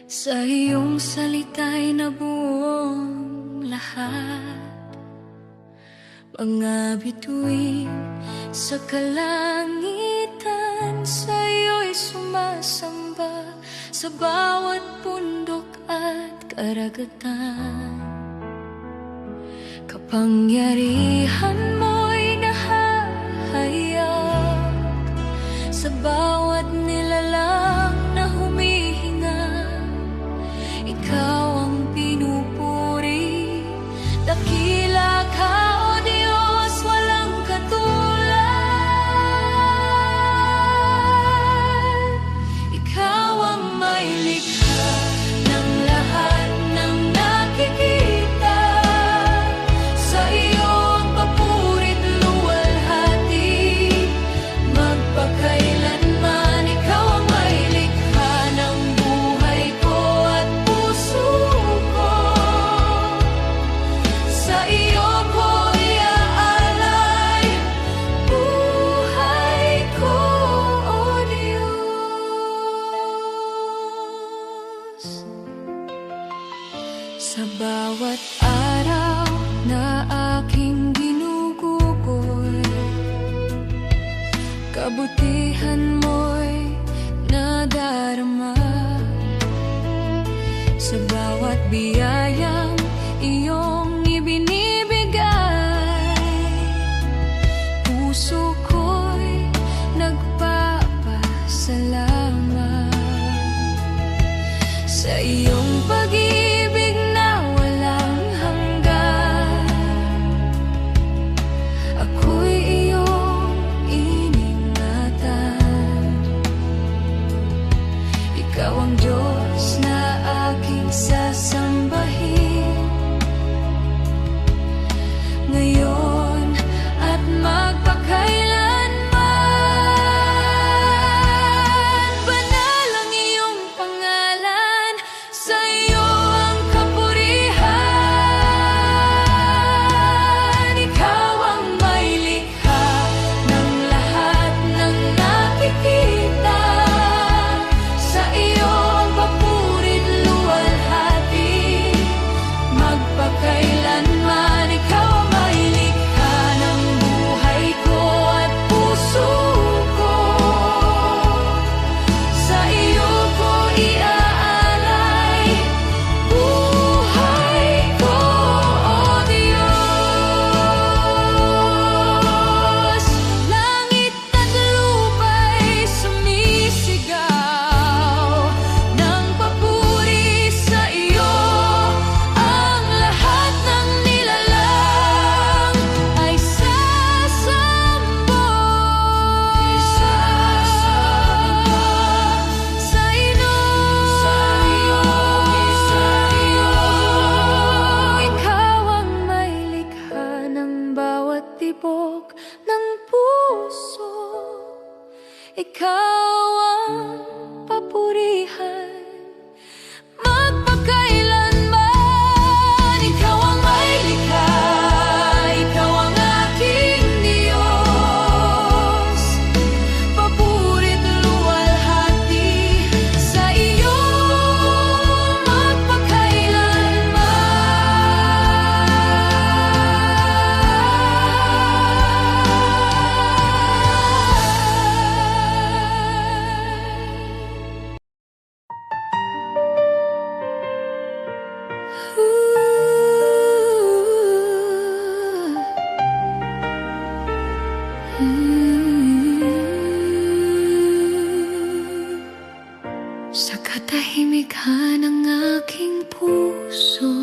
Sa iyong salita'y nabuong lahat. Mga bituin sa kalangitan, sa iyo'y sumasamba. Sa bawat bundok at karagatan, kapangyarihan mo'y nahahayag sa bawat nilalang na humihinga. Ikaw ang pinupuri, dakila ka, O Diyos, walang katulad. Ikaw ang may likha ng lahat ng nakikita. Sa iyong papuri't luwalhati, magpakailanman ikaw ang may likha ng buhay ko at puso. bawat araw na aking ginugugoy, kabutihan mo'y nadarama. Sa bawat biyayang iyong ibinibigay, puso ko'y nagpapasalamat sa iyong pag-ibig na walang hanggan. Ako'y iyong iningatan. Ikaw ang Diyos na aking sasambahin ngayon at magpakailanman. Banal ang iyong pangalan, sa iyo ang kapurihan. Ikaw ang may likha ng lahat ng nakikita. Sa iyo ang papurit luwalhati, magpakailanman. Ikaw ang may likha ng buhay ko at puso ko. Sa iyo ko iaalay buhay ko, O Diyos. Langit at lupa'y sumisigaw ng papuri sa iyo. Ang lahat ng nilalang ay sasamba sa iyo. Ikaw ang may likha ng bawat tibok ng puso. Ikaw ang papurihan, magpakailanman. Ikaw ang may likha, ikaw ang aking Diyos. Papurit luwalhati, sa iyo sa katahimikan ng aking puso,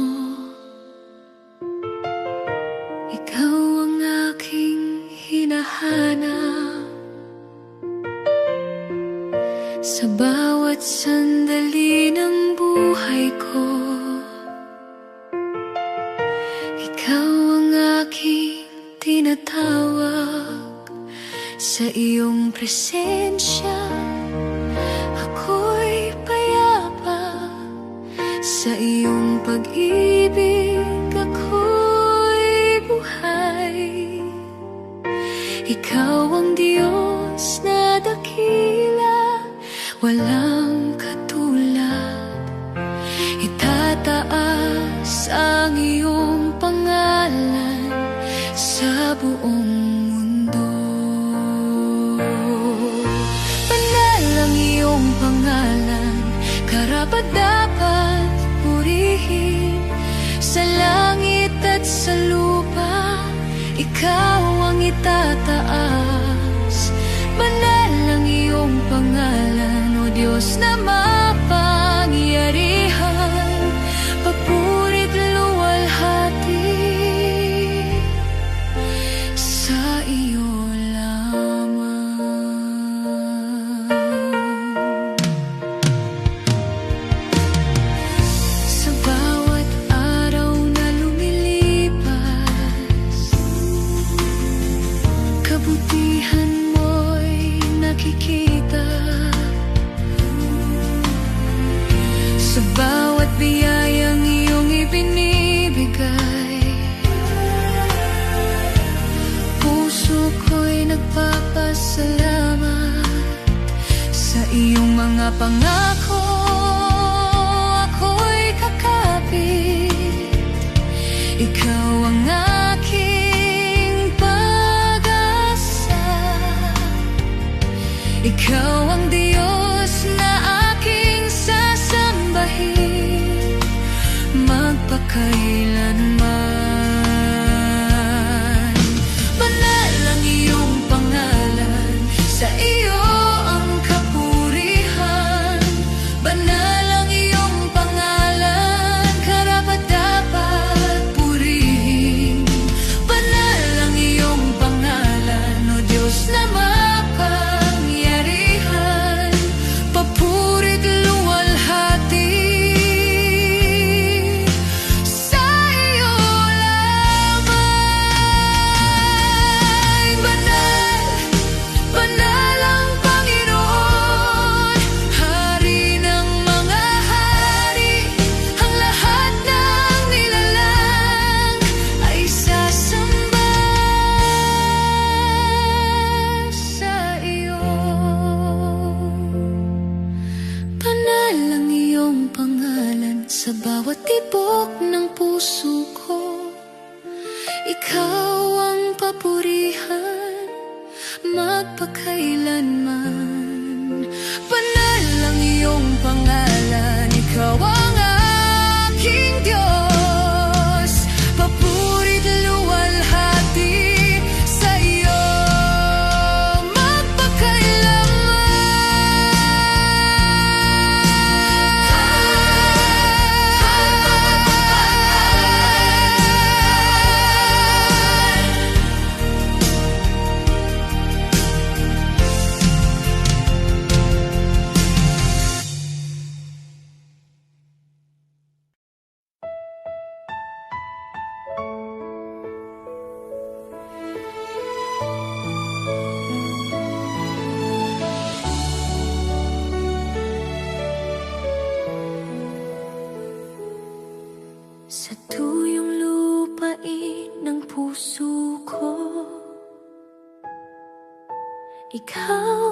ikaw ang aking hinahanap. Sa bawat sandali ng buhay ko, ikaw ang aking tinatawag. Sa iyong presensya ako'y payapa. Sa iyong pag-ibig ako'y buhay. Ikaw ang Diyos na dakila, walang katulad. Itataas ang iyong pangalan sa buong mundo. Banal ang iyong pangalan, karapat-dapat purihin. Sa langit at sa lupa, ikaw ang itataas. Banal ang iyong pangalan, O Diyos na mapangyarihan. Papurit luwalhati, sa iyo lamang. Sa bawat araw na lumilipas, kabutihan mo'y nakikita. Sa bawat biyayang iyong ibinibigay, puso ko'y nagpapasalamat. Sa iyong mga pangako, ako'y kakapit. Ikaw ang Diyos na aking sasambahin magpakailanman. Banal ang iyong pangalan, sa iyo ang kapurihan. Banal ang iyong pangalan, karapat-dapat purihin. Banal ang iyong pangalan, O Diyos na makapangyarihan. Papurit luwalhati sa iyo lamang. Banal, banal ang Panginoon, Hari ng mga hari. Ang lahat ng nilalang ay sasamba sa iyo. Banal ang iyong pangalan sa bawat tibok ng puso ko. Ikaw ang papurihan magpakailanman. Banal ang iyong pangalan, ikaw ang aking Diyos. Papurit luwalhati sa iyo sa tuyong lupain ng puso ko. Ikaw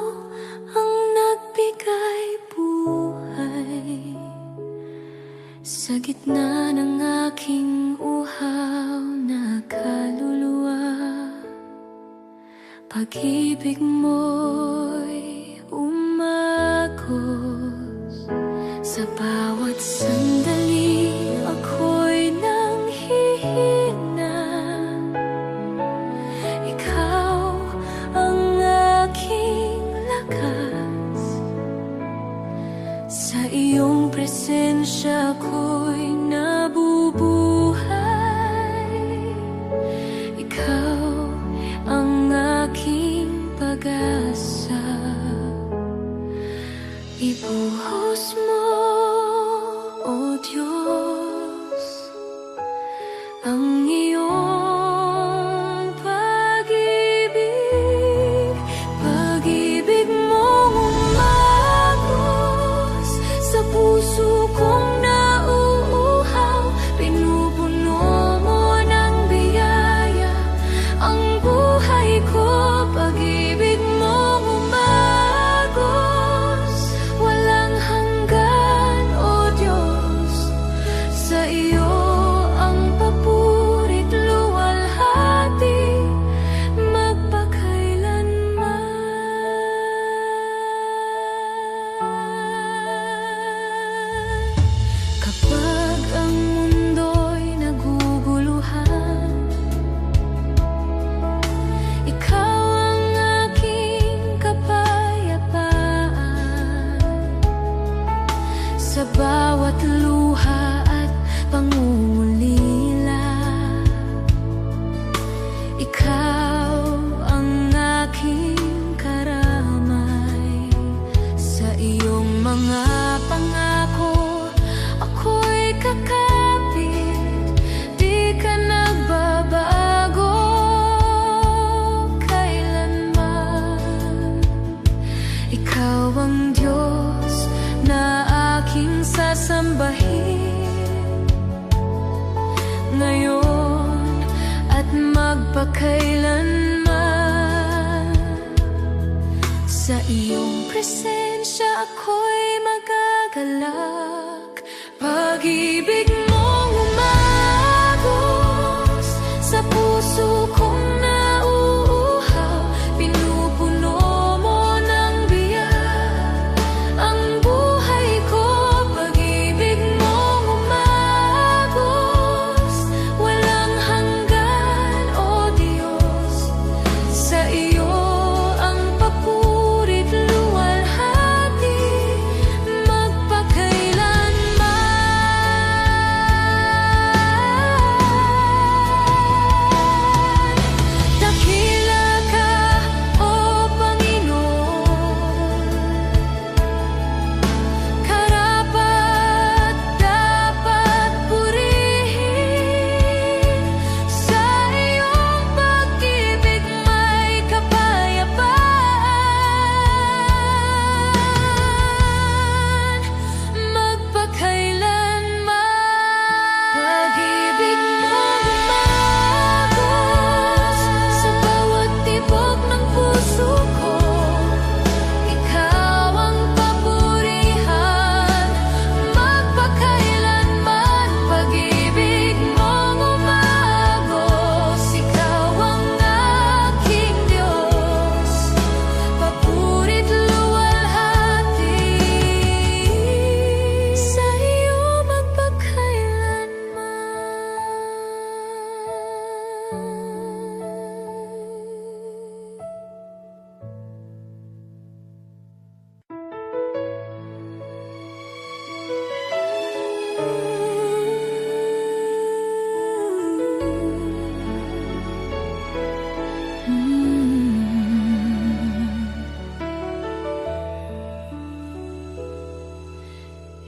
ang nagbigay buhay sa gitna ng aking uhaw na kaluluwa. Pag-ibig mo'y umagos sa bawat sandali. Ako'y nanghihina, ikaw ang aking lakas. Sa iyong presensya ako'y nabubuhay. Ikaw ang aking pag-asa. Ibuhos mo, O Diyos, ang iyong pag-ibig. Pag-ibig mong umagos sa puso kong nauuhaw. Pinupuno mo ng biyaya ang buhay ko. Pag-ibig mong umagos, walang hanggan, O Diyos. Sa iyo ang papurit luwalhati magpakailanman. Kapag ang mundo'y naguguluhan, ikaw ang aking kapayapaan. Sa bawat luha at pangungulila, ikaw ang aking karamay. Sa iyong mga pangako ako'y kakapit, di ka nagbabago kailanman. Ikaw ang Diyos na aking sasambahin ngayon at magpakailanman. Sa iyong presensya ako'y magagalak. Pag-ibig mong umagos sa puso kong nauuhaw. Pinupuno mo ng biyaya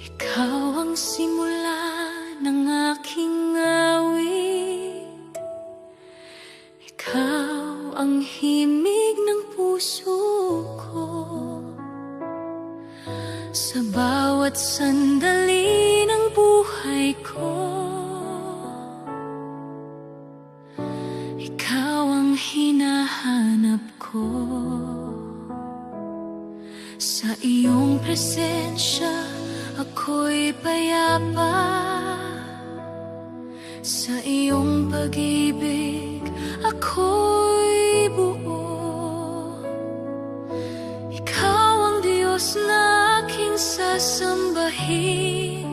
Ikaw ang simula ng aking awit, ikaw ang himig ng puso ko. Sa bawat sandali ng buhay ko, ikaw ang hinahanap ko. Sa iyong presensya, ako'y payapa. Sa iyong pag-ibig, ako'y buo. Ikaw ang Diyos na aking sasambahin,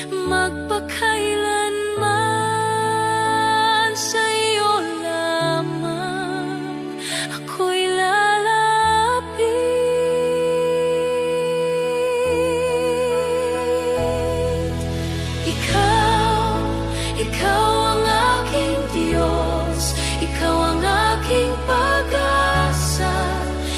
magpakailanman. Sa iyo lamang ako'y lalapit. Ikaw ang aking Diyos, ikaw ang aking pag-asa.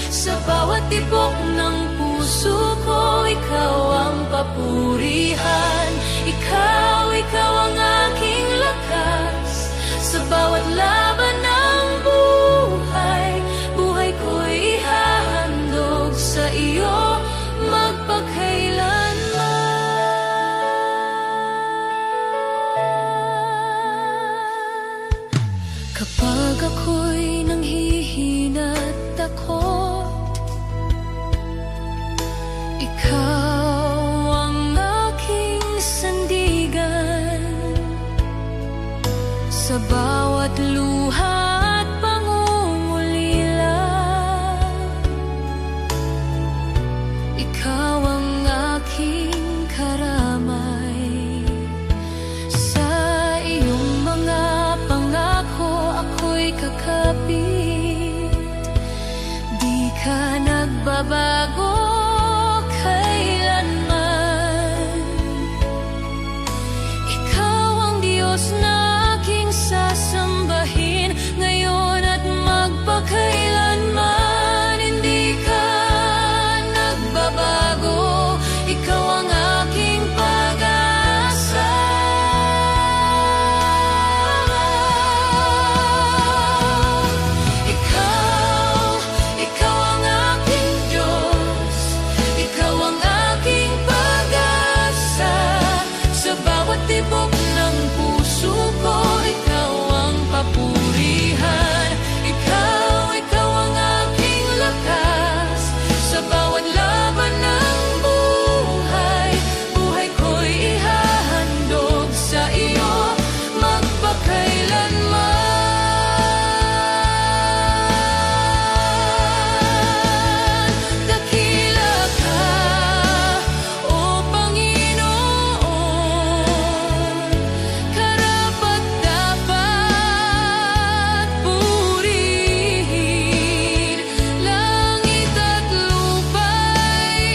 Sa bawat tibok ng puso ko, ikaw ang papurihan. Ikaw ang aking lakas. Sa bawat laban ng buhay, buhay ko'y ihahandog sa iyo magpakailanman. Kapag ako'y nanghihina't takot, ikaw ang aking sandigan. Sa bawat luha at pangungulila, ikaw ang aking karamay. Sa iyong mga pangako, ako'y kakapit. Di ka nagbabago kailanman. Ikaw ang Diyos na aking sasambahin, ngayon at magpakailanman. Hindi ka nagbabago, ikaw ang aking pag-asa. Ikaw ang aking Diyos, ikaw ang aking pag-asa. Sa bawat tibok ng puso ko, ikaw ang papurihan. Ikaw ang aking lakas. Sa bawat laban ng buhay, buhay ko'y ihahandog sa iyo magpakailanman. Dakila ka, O Panginoon, karapat-dapat purihin. Langit at lupa'y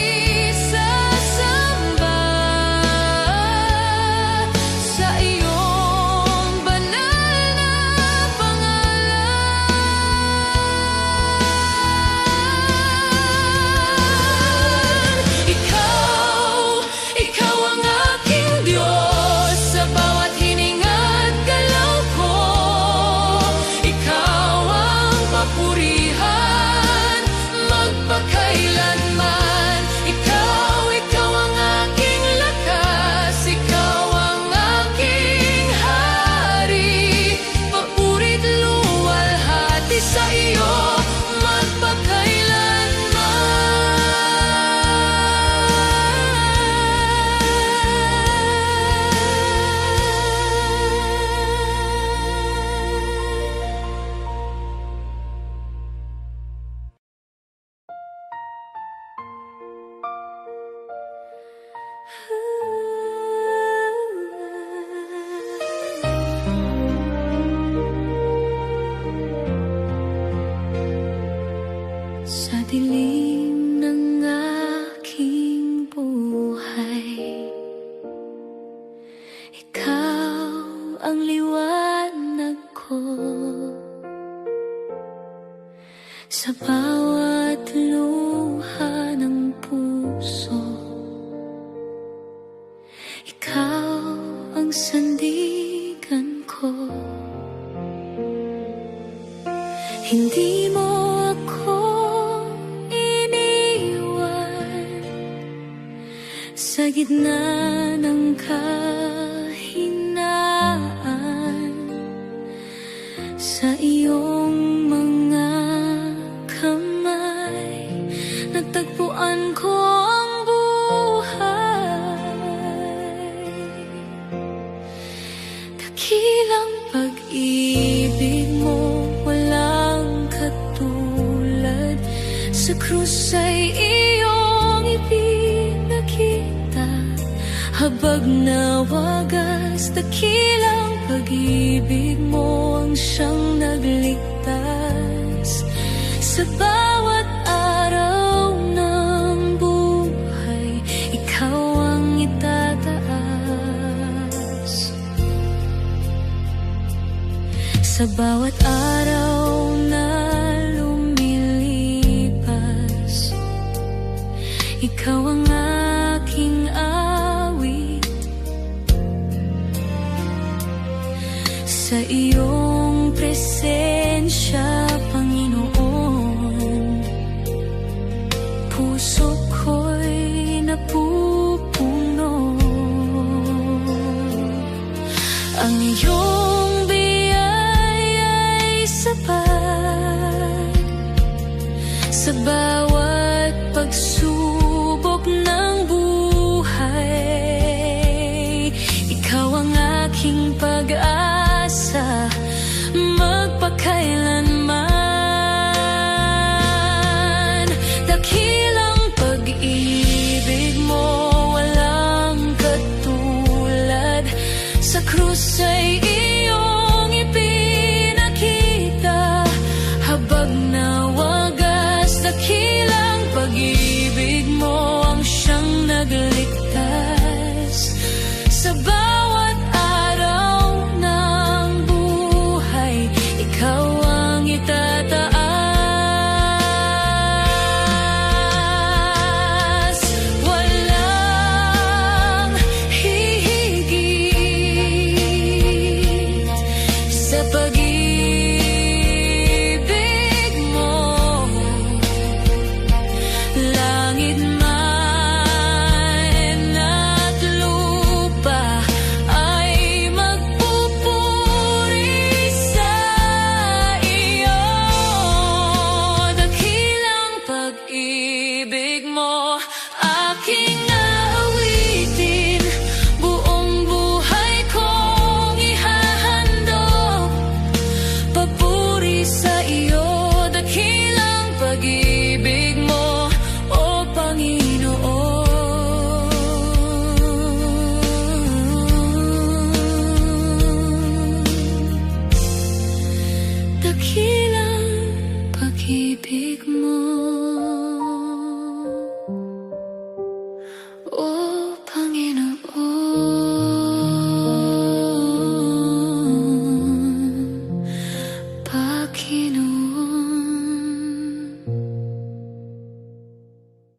sasamba sa iyong banal na pangalan. Ikaw ang aking Diyos. Sa bawat hininga't galaw ko, ikaw ang papurihan magpakailanman. Ikaw ang aking lakas. Ikaw ang aking hari. Papuri't luwalhati sa iyo sa dilim ng aking buhay. Ikaw ang liwanag ko. Sa bawat luha ng puso, Sa gitna ng kahinaan, sa iyong mga kamay, natagpuan ko ang buhay. Dakilang pag-ibig mo, walang katulad. Sa krus ay iyong ipinakita, habag na wagas. Dakilang pag-ibig mo ang siyang nagligtas. Sa bawat araw ng buhay, ikaw ang itataas. Sa bawat araw na lumilipas, ikaw ang aking awit. Sa iyong presensya, Panginoon, puso ko'y napupuno. Ang iyong biyaya'y sapat sa bawat pagsubok ng buhay. Ikaw ang aking pag-asa, magpakailanman. Dakilang pag-ibig mo, walang katulad. Sa krus ay iyong ipinakita, habag na wagas. Dakilang pag-ibig mo ang siyang nagligtas.